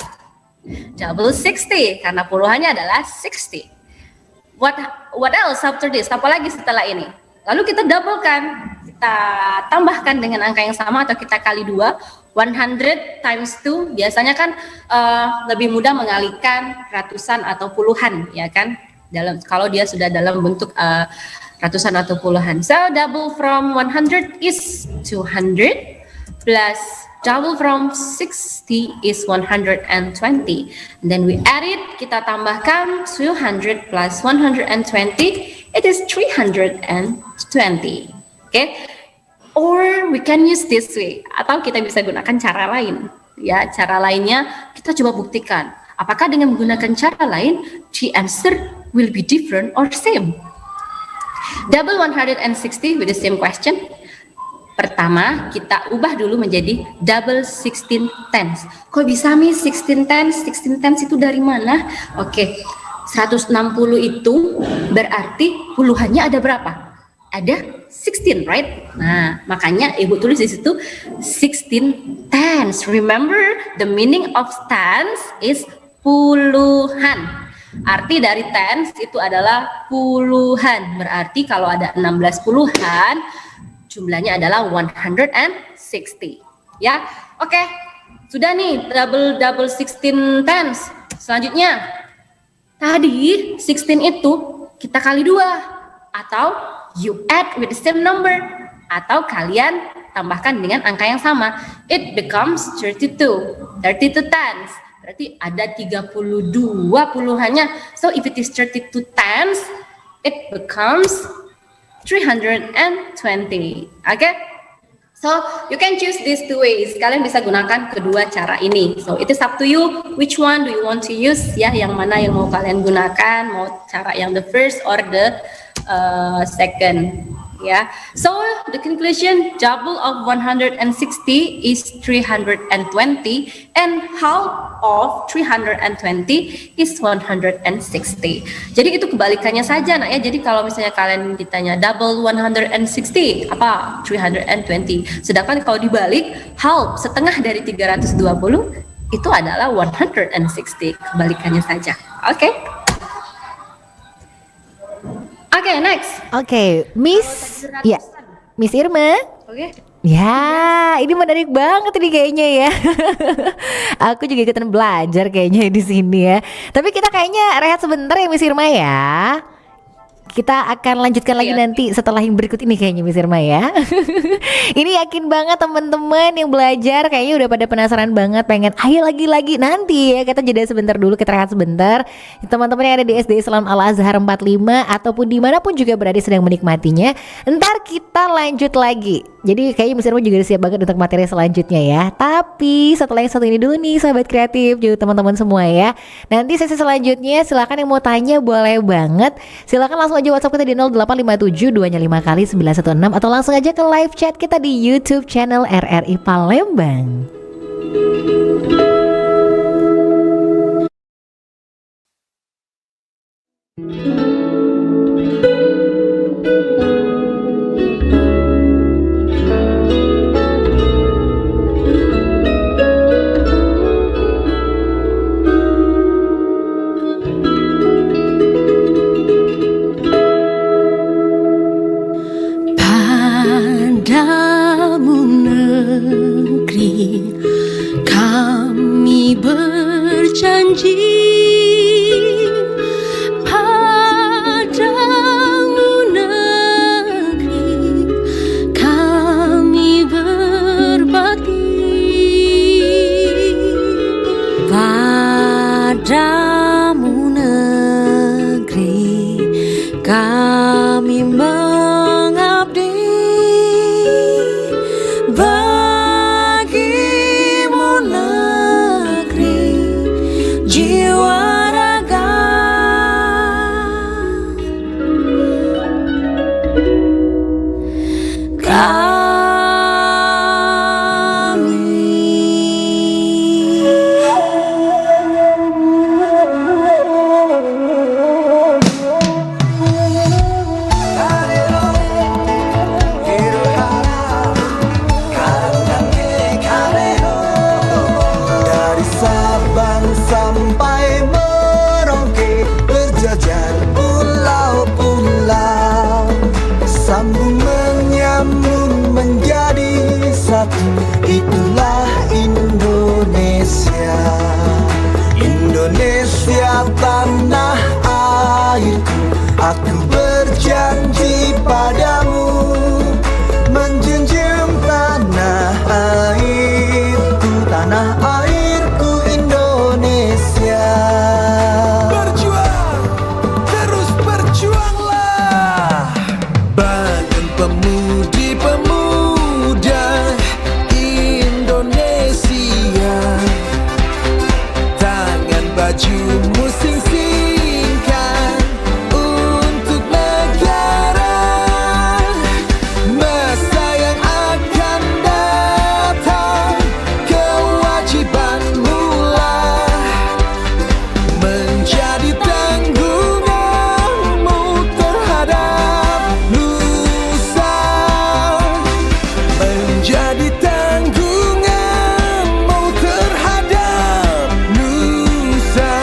double 60 karena puluhannya adalah 60. What else after this? Apa lagi setelah ini? Lalu kita doublekan, kita tambahkan dengan angka yang sama atau kita kali 2. 100 times 2 biasanya kan lebih mudah mengalihkan ratusan atau puluhan, ya kan? Kalau dia sudah dalam bentuk ratusan atau puluhan. So double from 100 is 200 plus double from 60 is 120. And then we add it, kita tambahkan 200 plus 120, it is 320. Okay? Or we can use this way, atau kita bisa gunakan cara lain. Ya, cara lainnya kita coba buktikan. Apakah dengan menggunakan cara lain, the answer will be different or same? Double 160 with the same question. Pertama, kita ubah dulu menjadi double 16 tens. Kok bisa Mi 16 tens? 16 tens itu dari mana? Oke, 160 itu berarti puluhannya ada berapa? Ada 16, right? Nah, makanya Ibu tulis di situ 16 tens. Remember, the meaning of tens is puluhan. Arti dari tens itu adalah puluhan. Berarti kalau ada 16 puluhan, jumlahnya adalah 160. Ya, oke. Sudah nih double 16 tens. Selanjutnya, tadi 16 itu kita kali 2 atau you add with the same number atau kalian tambahkan dengan angka yang sama. It becomes 32. 32 tens. Berarti ada 32 puluhannya. So if it is 32 tens, it becomes 320. Okay? So you can choose these two ways. Kalian bisa gunakan kedua cara ini. So it is up to you. Which one do you want to use? Ya, yang mana yang mau kalian gunakan? Mau cara yang the first or the second? Ya. So the conclusion, double of 160 is 320 and half of 320 is 160. Jadi itu kebalikannya saja nak ya. Jadi kalau misalnya kalian ditanya double 160 apa? 320. Sedangkan kalau dibalik, half setengah dari 320 itu adalah 160. Kebalikannya saja. Oke. Oke, next. Oke, Miss, ya, Miss Irma. Oke. Ya, ini menarik banget ini kayaknya ya. Aku juga ikutan belajar kayaknya di sini ya. Tapi kita kayaknya rehat sebentar ya Miss Irma ya. Kita akan lanjutkan lagi nanti setelah yang berikut ini kayaknya Miss Irma ya. Ini yakin banget teman-teman yang belajar kayaknya udah pada penasaran banget, pengen ayo lagi nanti ya. Kita jeda sebentar dulu, kita rehat sebentar. Teman-teman yang ada di SD Islam Al Azhar 45 ataupun dimanapun juga berada sedang menikmatinya, ntar kita lanjut lagi. Jadi kayaknya Miss Irma juga udah siap banget untuk materi selanjutnya ya. Tapi setelah yang satu ini dulu nih sahabat kreatif, juga teman-teman semua ya. Nanti sesi selanjutnya silakan yang mau tanya boleh banget. Silakan langsung aja WhatsApp kita di 0857 2 5 kali 916 atau langsung aja ke live chat kita di YouTube channel RRI Palembang. Padamu negeri kami berjanji, padamu negeri kami berbakti, padamu negeri kami mengabdi. Bagimu negeri jiwa raga, Dari Sabang sampai Merauke, berjajar pulau-pulau, sambung menyambung menjadi satu. Itulah Indonesia, Indonesia tanah airku. Aku berjanji padamu menjunjung tanah airku, tanah airku Indonesia. Berjuang, terus berjuanglah. Badan pemudi-pemuda Indonesia, tangan bajumu sing-singkan untuk negara. Masa yang akan datang, kewajibanmu lah menjadi tanggunganmu terhadap nusa, menjadi tanggunganmu terhadap nusa.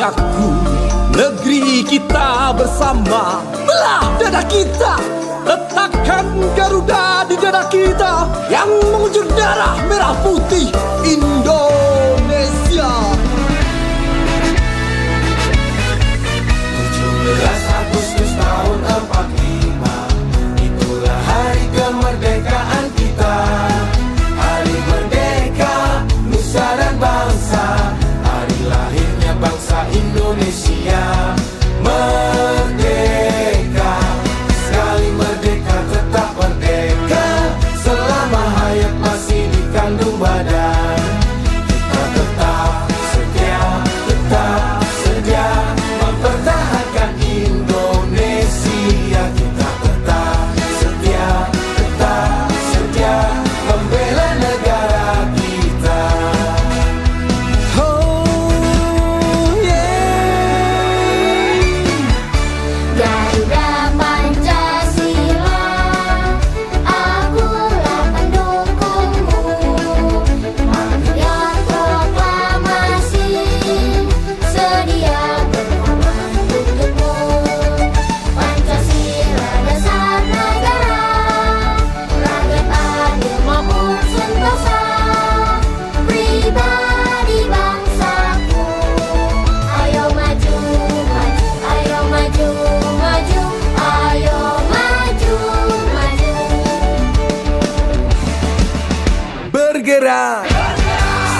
cintaku, negeri kita bersama. Belah dada kita, letakkan Garuda di dada kita, yang mengucur darah merah putih Indonesia. 17 Agustus tahun 45, itulah hari kemerdekaan kita. Hari merdeka, nusa dan bangsa, hari lahirnya bangsa Indonesia. Merdeka, sekali merdeka tetap merdeka, selama hayat masih dikandung badan. Kita tetap sedia mempertahankan Indonesia. Kita tetap sedia membela negara kita. Oh yeah. Garuda Pancasila, akulah pendukungmu. Patriot proklamasi, sedia berkorban untukmu. Pancasila dasar negara, rakyat adil maupun sentosa, pribadi bangsaku. Ayo maju, maju, ayo maju, maju, ayo maju, maju. Bergerak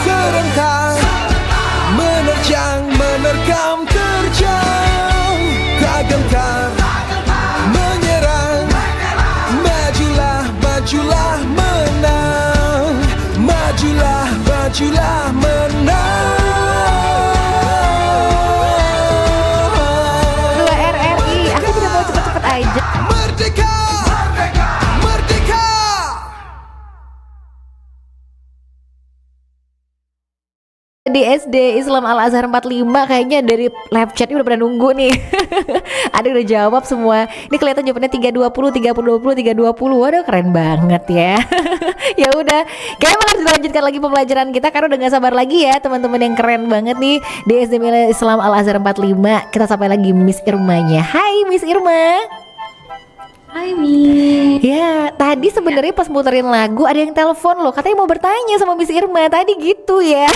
serentak, menerjang, menerkam, terjang, tak gentar, menyerang. Majulah, majulah, menang. Majulah, majulah, menang. Dua RRI, aku juga mau cepet-cepet aja. Merdeka, merdeka. Di SD Islam Al Azhar 45 kayaknya dari live chat ini udah pada nunggu nih. Ada udah jawab semua. Ini kelihatan jawabannya 320, 30, 20, 320. Waduh keren banget ya. Ya udah, kayaknya harus dilanjutkan lagi pembelajaran kita karena udah gak sabar lagi ya teman-teman yang keren banget nih di SD Islam Al Azhar 45. Kita sampai lagi Miss Irmanya. Hai Miss Irma. Hai Mi. Ya, tadi sebenarnya pas muterin lagu ada yang telepon loh, katanya mau bertanya sama Miss Irma tadi gitu ya.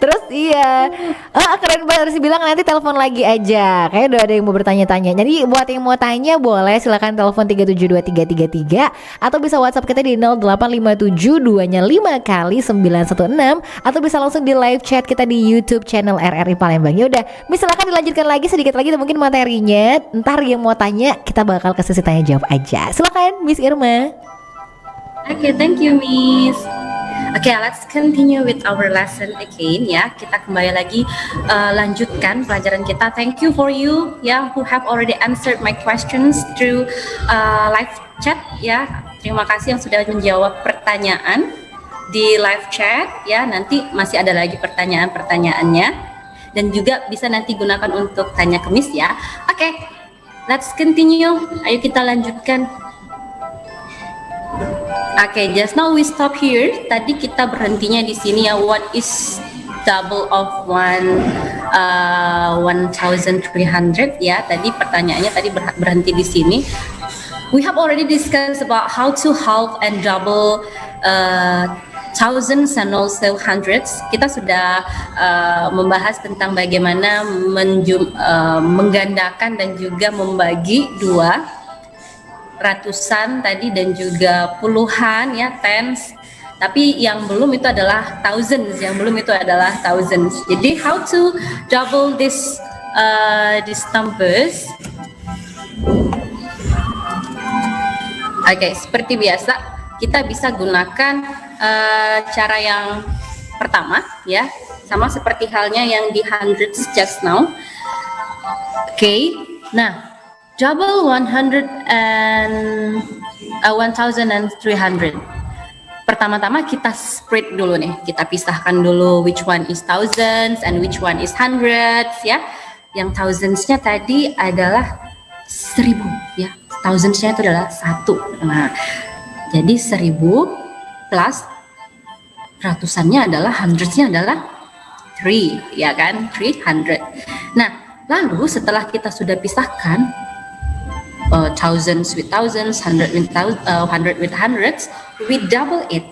Terus iya, keren banget, harus bilang nanti telepon lagi aja. Kayaknya udah ada yang mau bertanya-tanya. Jadi buat yang mau tanya boleh silakan telepon 372333 atau bisa WhatsApp kita di 08572-nya 5 kali 916 atau bisa langsung di live chat kita di YouTube channel RRI Palembang. Ya udah, Miss silakan dilanjutkan lagi sedikit lagi mungkin materinya. Ntar yang mau tanya kita bakal ke sesi tanya jawab aja. Silakan Miss Irma. Okay, thank you, Miss. Okay, let's continue with our lesson again ya. Kita kembali lagi lanjutkan pelajaran kita. Thank you for you ya who have already answered my questions through live chat ya. Terima kasih yang sudah menjawab pertanyaan di live chat ya. Nanti masih ada lagi pertanyaan-pertanyaannya dan juga bisa nanti gunakan untuk tanya ke Miss ya. Okay, let's continue. Ayo kita lanjutkan. Okay, just now we stop here. Tadi kita berhentinya di sini ya. What is double of 1,300 ya. Tadi pertanyaannya tadi berhenti di sini. We have already discussed about how to halve and double thousands and also hundreds. Kita sudah membahas tentang bagaimana menggandakan dan juga membagi dua, ratusan tadi dan juga puluhan ya, tens. Tapi yang belum itu adalah thousands, Jadi how to double these numbers? Oke, seperti biasa kita bisa gunakan cara yang pertama ya, sama seperti halnya yang di hundreds just now. Oke, nah double 100 and 1,300. Pertama-tama kita split dulu nih, kita pisahkan dulu which one is thousands and which one is hundreds ya. Yang thousands-nya tadi adalah 1000 ya, thousands-nya itu adalah 1. Nah, jadi 1000 plus ratusannya adalah hundreds-nya adalah 3, ya kan? 300. Nah, lalu setelah kita sudah pisahkan thousands with thousands, hundred with hundreds, we double it.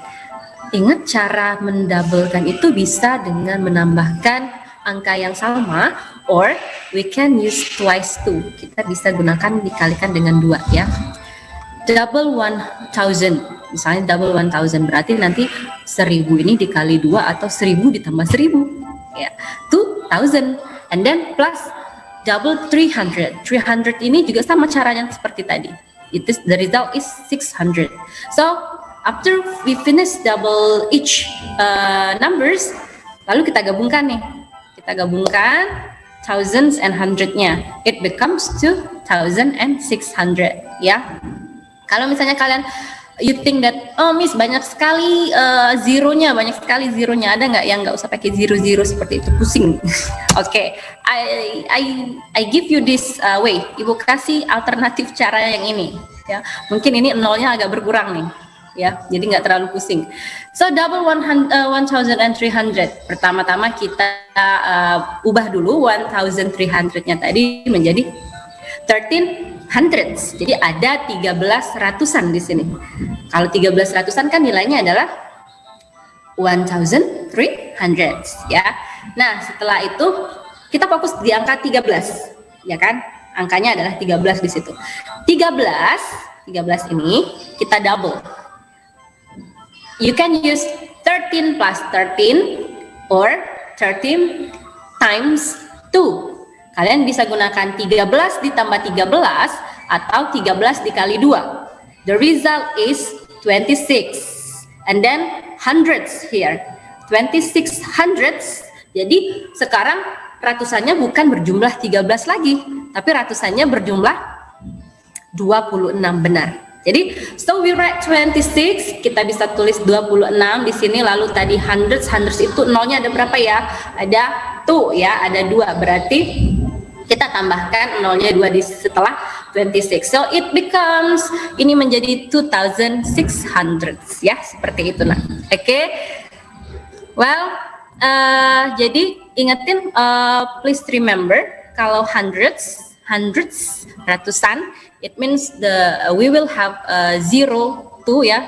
Ingat, cara mendablekan itu bisa dengan menambahkan angka yang sama, or we can use twice 2. Kita bisa gunakan dikalikan dengan 2 ya. Double 1000, misalnya double 1000 berarti nanti 1000 ini dikali 2 atau 1000 ditambah 1000 ya, 2000, and then plus double 300. 300 ini juga sama caranya seperti tadi. The result is 600. So after we finish double each numbers, lalu kita gabungkan nih. Kita gabungkan thousands and hundred-nya. It becomes 2600 ya. Kalau misalnya kalian you think that, oh Miss banyak sekali zeronya, ada nggak yang nggak usah pakai zero seperti itu, pusing. Oke, I give you this way. Ibu kasih alternatif cara yang ini ya. Mungkin ini nolnya agak berkurang nih ya, jadi nggak terlalu pusing. So double 1300. Pertama-tama kita ubah dulu 1300-nya tadi menjadi 1300s. Jadi ada 13 ratusan di sini. Kalau 13 ratusan kan nilainya adalah 1300 ya. Nah, setelah itu kita fokus di angka 13 ya kan? Angkanya adalah 13 di situ. 13 ini kita double. You can use 13 plus 13 or 13 times 2. Kalian bisa gunakan 13 ditambah 13 atau 13 dikali 2. The result is 26. And then hundreds here. 26 hundreds. Jadi sekarang ratusannya bukan berjumlah 13 lagi, tapi ratusannya berjumlah 26, benar. Jadi so we write 26, kita bisa tulis 26 di sini, lalu tadi hundreds itu nolnya ada berapa ya? Ada 2 ya, ada 2. Berarti kita tambahkan nolnya 2 di setelah 26. So it becomes, ini menjadi 2600 ya, seperti itu nah. Oke. Well, jadi ingetin, please remember kalau hundreds ratusan, it means we will have 0 2 ya.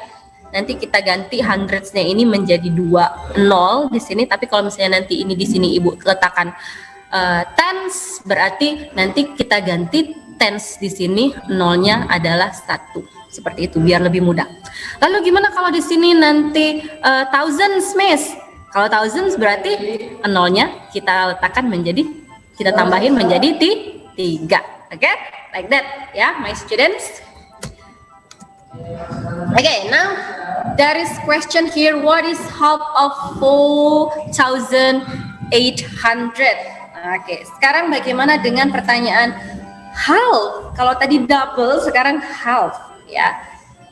Nanti kita ganti hundreds-nya ini menjadi 2 0 di sini, tapi kalau misalnya nanti ini di sini Ibu letakkan tens, berarti nanti kita ganti tens di sini nolnya adalah 1. Seperti itu biar lebih mudah. Lalu gimana kalau di sini nanti thousands, Miss? Kalau thousands berarti nolnya kita letakkan menjadi, kita tambahin menjadi 3. Okay? Like that, yeah, my students. Okay, now there is question here. What is half of 4,800? Okay, sekarang bagaimana dengan pertanyaan half? Kalau tadi double, sekarang half, ya.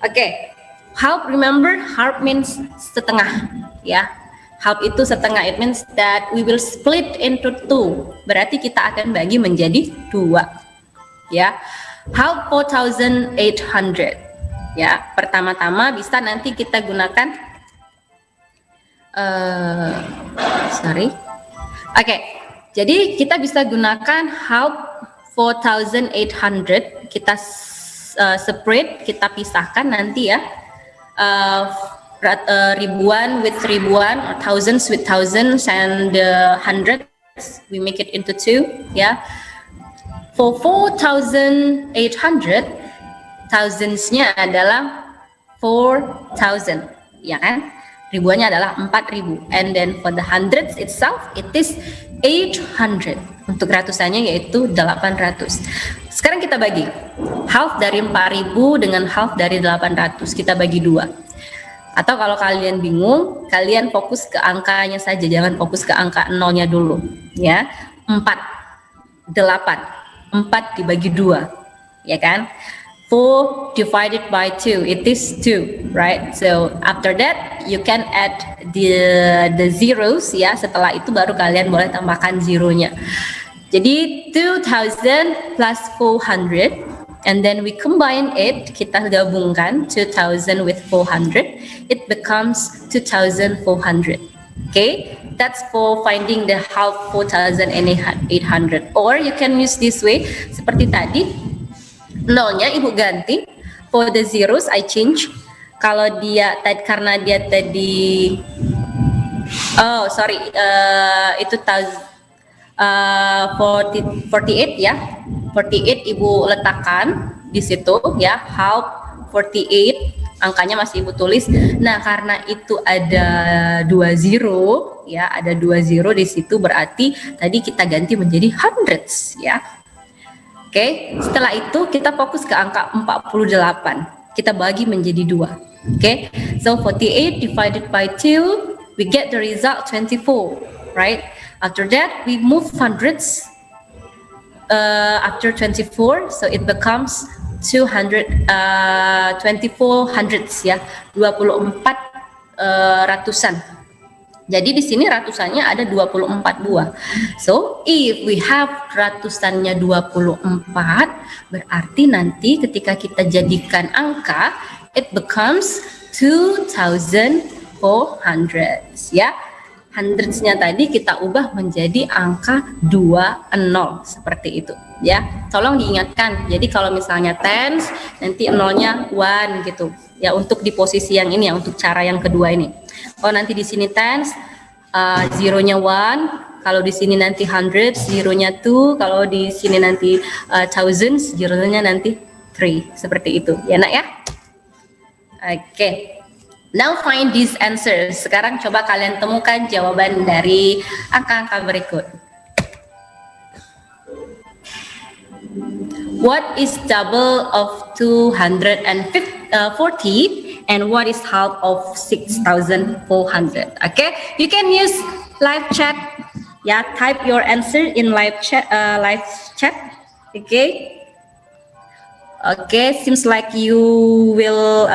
Okay, half. Remember, half means setengah, ya. Half itu setengah. It means that we will split into 2. Berarti kita akan bagi menjadi 2. Ya, half 4,800 ya. Pertama-tama bisa nanti kita gunakan jadi kita bisa gunakan half 4,800, kita separate, kita pisahkan nanti ya, ribuan with ribuan, or thousands with thousands, and hundreds we make it into 2 ya. For 4,800, thousands-nya adalah 4,000, ya kan? Ribuannya adalah 4.000. And then for the hundreds itself, it is 800. Untuk ratusannya yaitu 800. Sekarang kita bagi. Half dari 4.000 dengan half dari 800. Kita bagi 2. Atau kalau kalian bingung, kalian fokus ke angkanya saja. Jangan fokus ke angka nolnya dulu. Ya, 8 dibagi 2, ya kan? 4 divided by 2, it is 2, right? So after that you can add the zeros ya. Setelah itu baru kalian boleh tambahkan zeronya. Jadi 2,000 plus 400, and then we combine it, kita gabungkan 2,000 with 400, it becomes 2,400. Okay, That's for finding the half 4,800. Or you can use this way, seperti tadi, nolnya ibu ganti. For the zeros I change. Kalau dia karena dia tadi, itu 48 ya. 48 ibu letakkan di situ ya, half 48, angkanya masih ibu tulis. Nah, karena itu ada 2 zero ya, ada 2 zero di situ, berarti tadi kita ganti menjadi hundreds ya. Oke, setelah itu kita fokus ke angka 48. Kita bagi menjadi 2. Oke. So 48 divided by 2, we get the result 24, right? After that, we move hundreds after 24, so it becomes 24 hundreds ya, 24 ratusan. Jadi di sini ratusannya ada 24 buah. So if we have ratusannya 24, berarti nanti ketika kita jadikan angka, it becomes 2,400 ya. Hundreds-nya tadi kita ubah menjadi angka 20 seperti itu ya. Tolong diingatkan. Jadi kalau misalnya tens, nanti nolnya 1 gitu. Ya, untuk di posisi yang ini ya, untuk cara yang kedua ini. Kalau nanti di sini tens, zeronya 1. Kalau di sini nanti hundreds, zeronya 2. Kalau di sini nanti thousands, zeronya nanti 3. Seperti itu. Ya nak ya? Oke. Now find these answers. Sekarang coba kalian temukan jawaban dari angka-angka berikut. What is double of 240 and what is half of 6,400? Okay, you can use live chat. Yeah, type your answer in live chat. Okay. Okay, seems like you will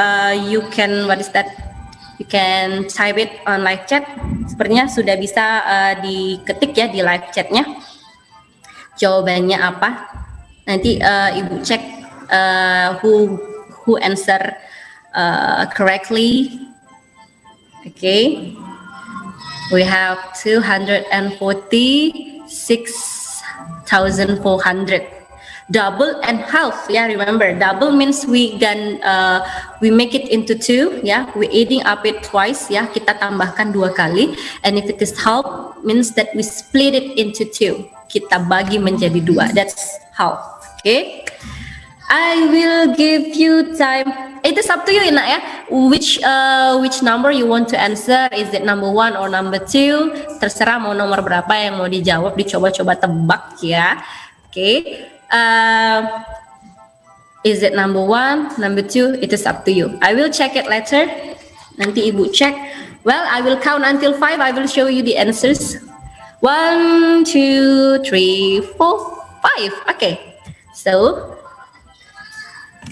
you can, what is that? You can type it on live chat. Sepertinya sudah bisa diketik ya di live chatnya. Jawabannya apa? Nanti ibu cek who answer correctly. Okay. We have 246,400. Double and half, yeah, remember double means we make it into 2, yeah, we adding up it twice, ya, kita tambahkan 2 kali. And if it is half means that we split it into 2, kita bagi menjadi 2, that's half. Okay, I will give you time. It is up to you, Ina, ya, which number you want to answer. Is it number 1 or number 2? Terserah mau nomor berapa yang mau dijawab, dicoba-coba tebak ya. Okay. Is it number 1, number 2? It is up to you. I will check it later. Nanti ibu cek. Well, I will count until 5. I will show you the answers. 1, 2, 3, 4, 5. Okay. So,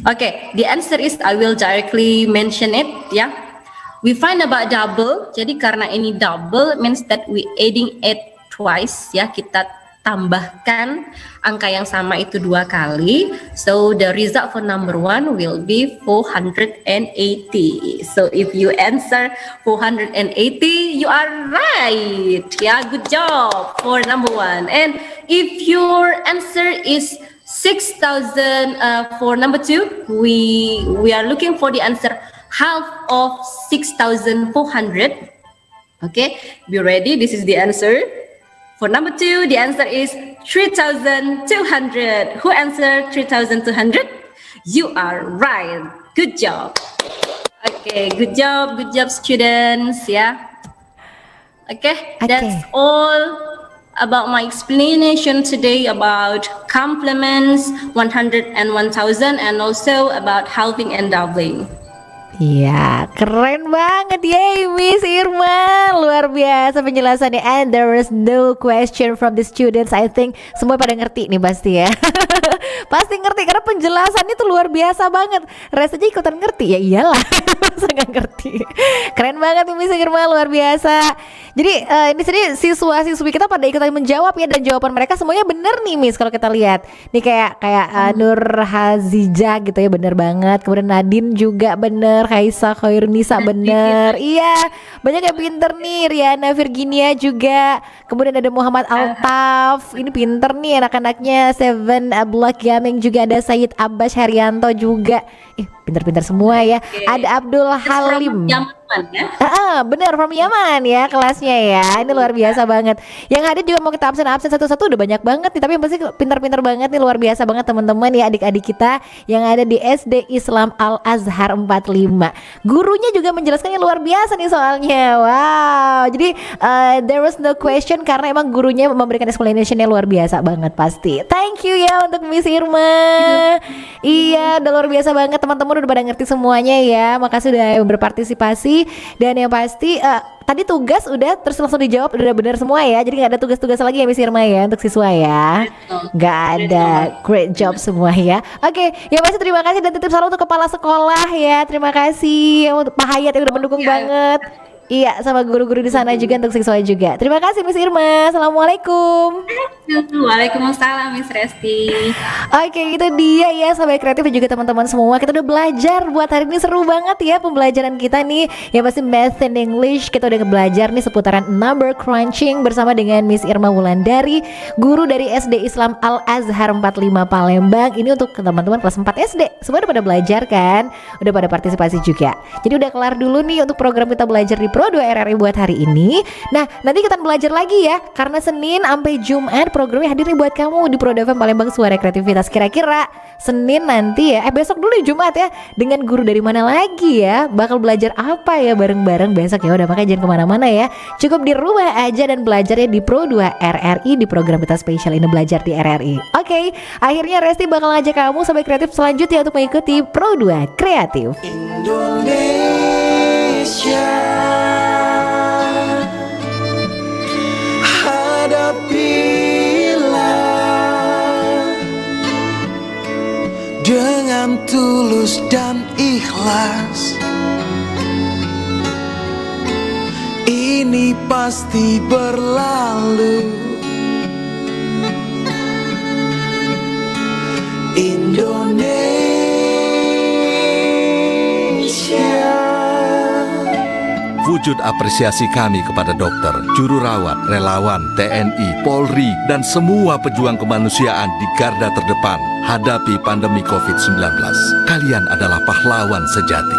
okay. The answer is, I will directly mention it. Yeah. We find about double. Jadi karena ini double means that we adding it twice. Ya, kita tambahkan angka yang sama itu 2 kali. So the result for number 1 will be 480. So if you answer 480, you are right. Yeah, good job for number 1. And if your answer is 6,000 for number 2, we are looking for the answer half of 6,400. Okay, be ready. This is the answer. For number 2, the answer is 3,200. Who answered 3,200? You are right. Good job. Okay, good job students. Yeah. Okay, that's all about my explanation today about complements, 100 and 1,000, and also about halving and doubling. Iya, keren banget ya Miss Irma. Luar biasa penjelasannya. And there is no question from the students. I think semua pada ngerti nih pasti ya. Pasti ngerti karena penjelasannya tuh luar biasa banget. Res aja ikutan ngerti, ya iyalah. Masa nggak ngerti. Keren banget nih Miss Irma, luar biasa. Jadi ini sini siswa-siswi kita pada ikutan menjawab ya, dan jawaban mereka semuanya bener nih Miss. Kalau kita lihat nih kayak Nur Hazija gitu ya, bener banget. Kemudian Nadine juga bener, Kaisa Khairunisa bener. Iya, banyak yang pinter nih. Riana Virginia juga. Kemudian ada Muhammad Altaf. Ini pinter nih anak-anaknya. Seven Block Gaming juga ada. Said Abbas Haryanto juga. Pinter-pinter semua ya. Ada Abdul Halim. Yaman ya. Bener, from Yaman ya kelasnya ya. Ini luar biasa banget. Yang ada juga mau kita absen satu-satu udah banyak banget nih. Tapi yang pasti pinter-pinter banget nih, luar biasa banget teman-teman ya, adik-adik kita yang ada di SD Islam Al Azhar 45. Gurunya juga menjelaskannya luar biasa nih soalnya. Wow. Jadi there was no question karena emang gurunya memberikan explanationnya luar biasa banget pasti. Thank you ya untuk Miss Irma. Iya, udah luar biasa banget, teman-teman udah pada ngerti semuanya ya. Makasih udah berpartisipasi. Dan yang pasti tadi tugas udah terus langsung dijawab, udah benar semua ya. Jadi nggak ada tugas-tugas lagi ya Miss Irma ya untuk siswa ya. Nggak ada. Great job semua ya. Oke, ya pasti terima kasih dan titip salam untuk kepala sekolah ya. Terima kasih untuk Pak Hayat yang udah mendukung banget. Iya, sama guru-guru di sana juga, untuk siswa juga. Terima kasih Miss Irma. Assalamualaikum. Waalaikumsalam Miss Resti. Oke, itu dia ya Sobat Kreatif dan juga teman-teman semua. Kita udah belajar buat hari ini, seru banget ya pembelajaran kita nih. Ya pasti Math and English. Kita udah belajar nih seputaran number crunching bersama dengan Miss Irma Wulandari, guru dari SD Islam Al Azhar 45 Palembang. Ini untuk teman-teman kelas 4 SD. Semua udah pada belajar kan? Udah pada partisipasi juga. Jadi udah kelar dulu nih untuk program kita belajar di Pro 2 RRI buat hari ini. Nah, nanti kita belajar lagi ya, karena Senin sampai Jumat programnya hadir nih buat kamu di Pro 2 FM Palembang Suara Kreativitas. Kira-kira Senin nanti ya, besok dulu ya Jumat ya, dengan guru dari mana lagi ya, bakal belajar apa ya bareng-bareng besok ya. Udah, makanya jangan kemana-mana ya, cukup di rumah aja dan belajarnya di Pro 2 RRI di program kita spesial ini, belajar di RRI. Oke, akhirnya Resti bakal ngajak kamu Sobat Kreatif selanjutnya untuk mengikuti Pro 2 Kreatif. Indonesia, hadapilah dengan tulus dan ikhlas. Ini pasti berlalu. Indonesia. Wujud apresiasi kami kepada dokter, juru rawat, relawan, TNI, Polri, dan semua pejuang kemanusiaan di garda terdepan hadapi pandemi COVID-19. Kalian adalah pahlawan sejati.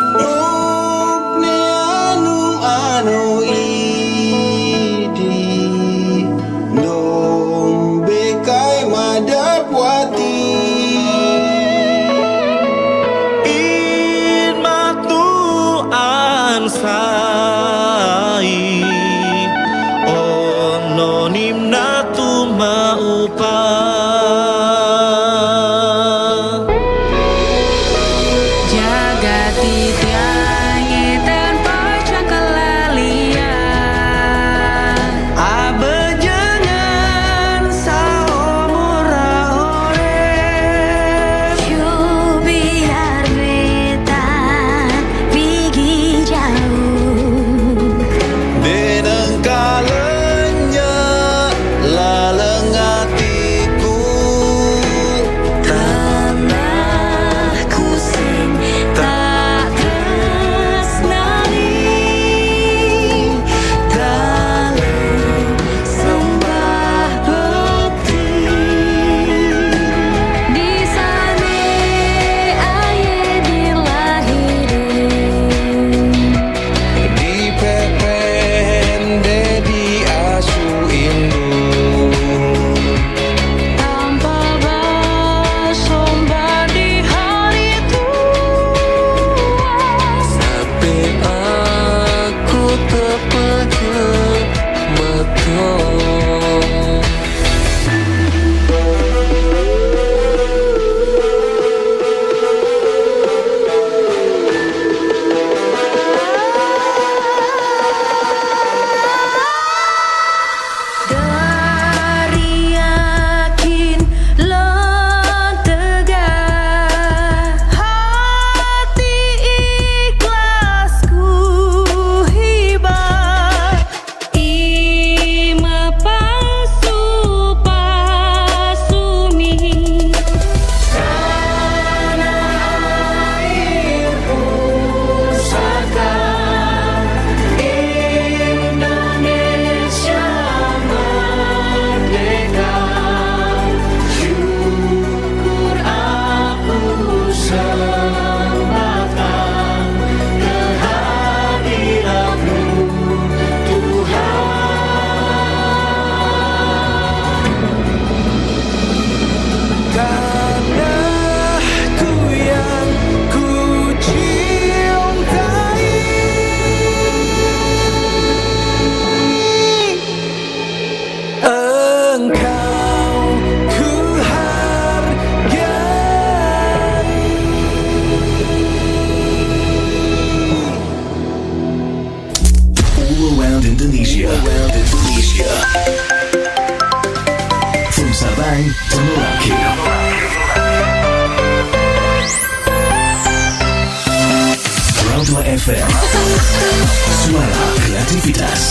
Indonesia. From Sabang to Merauke. Pro 2 FM. Suara kreativitas.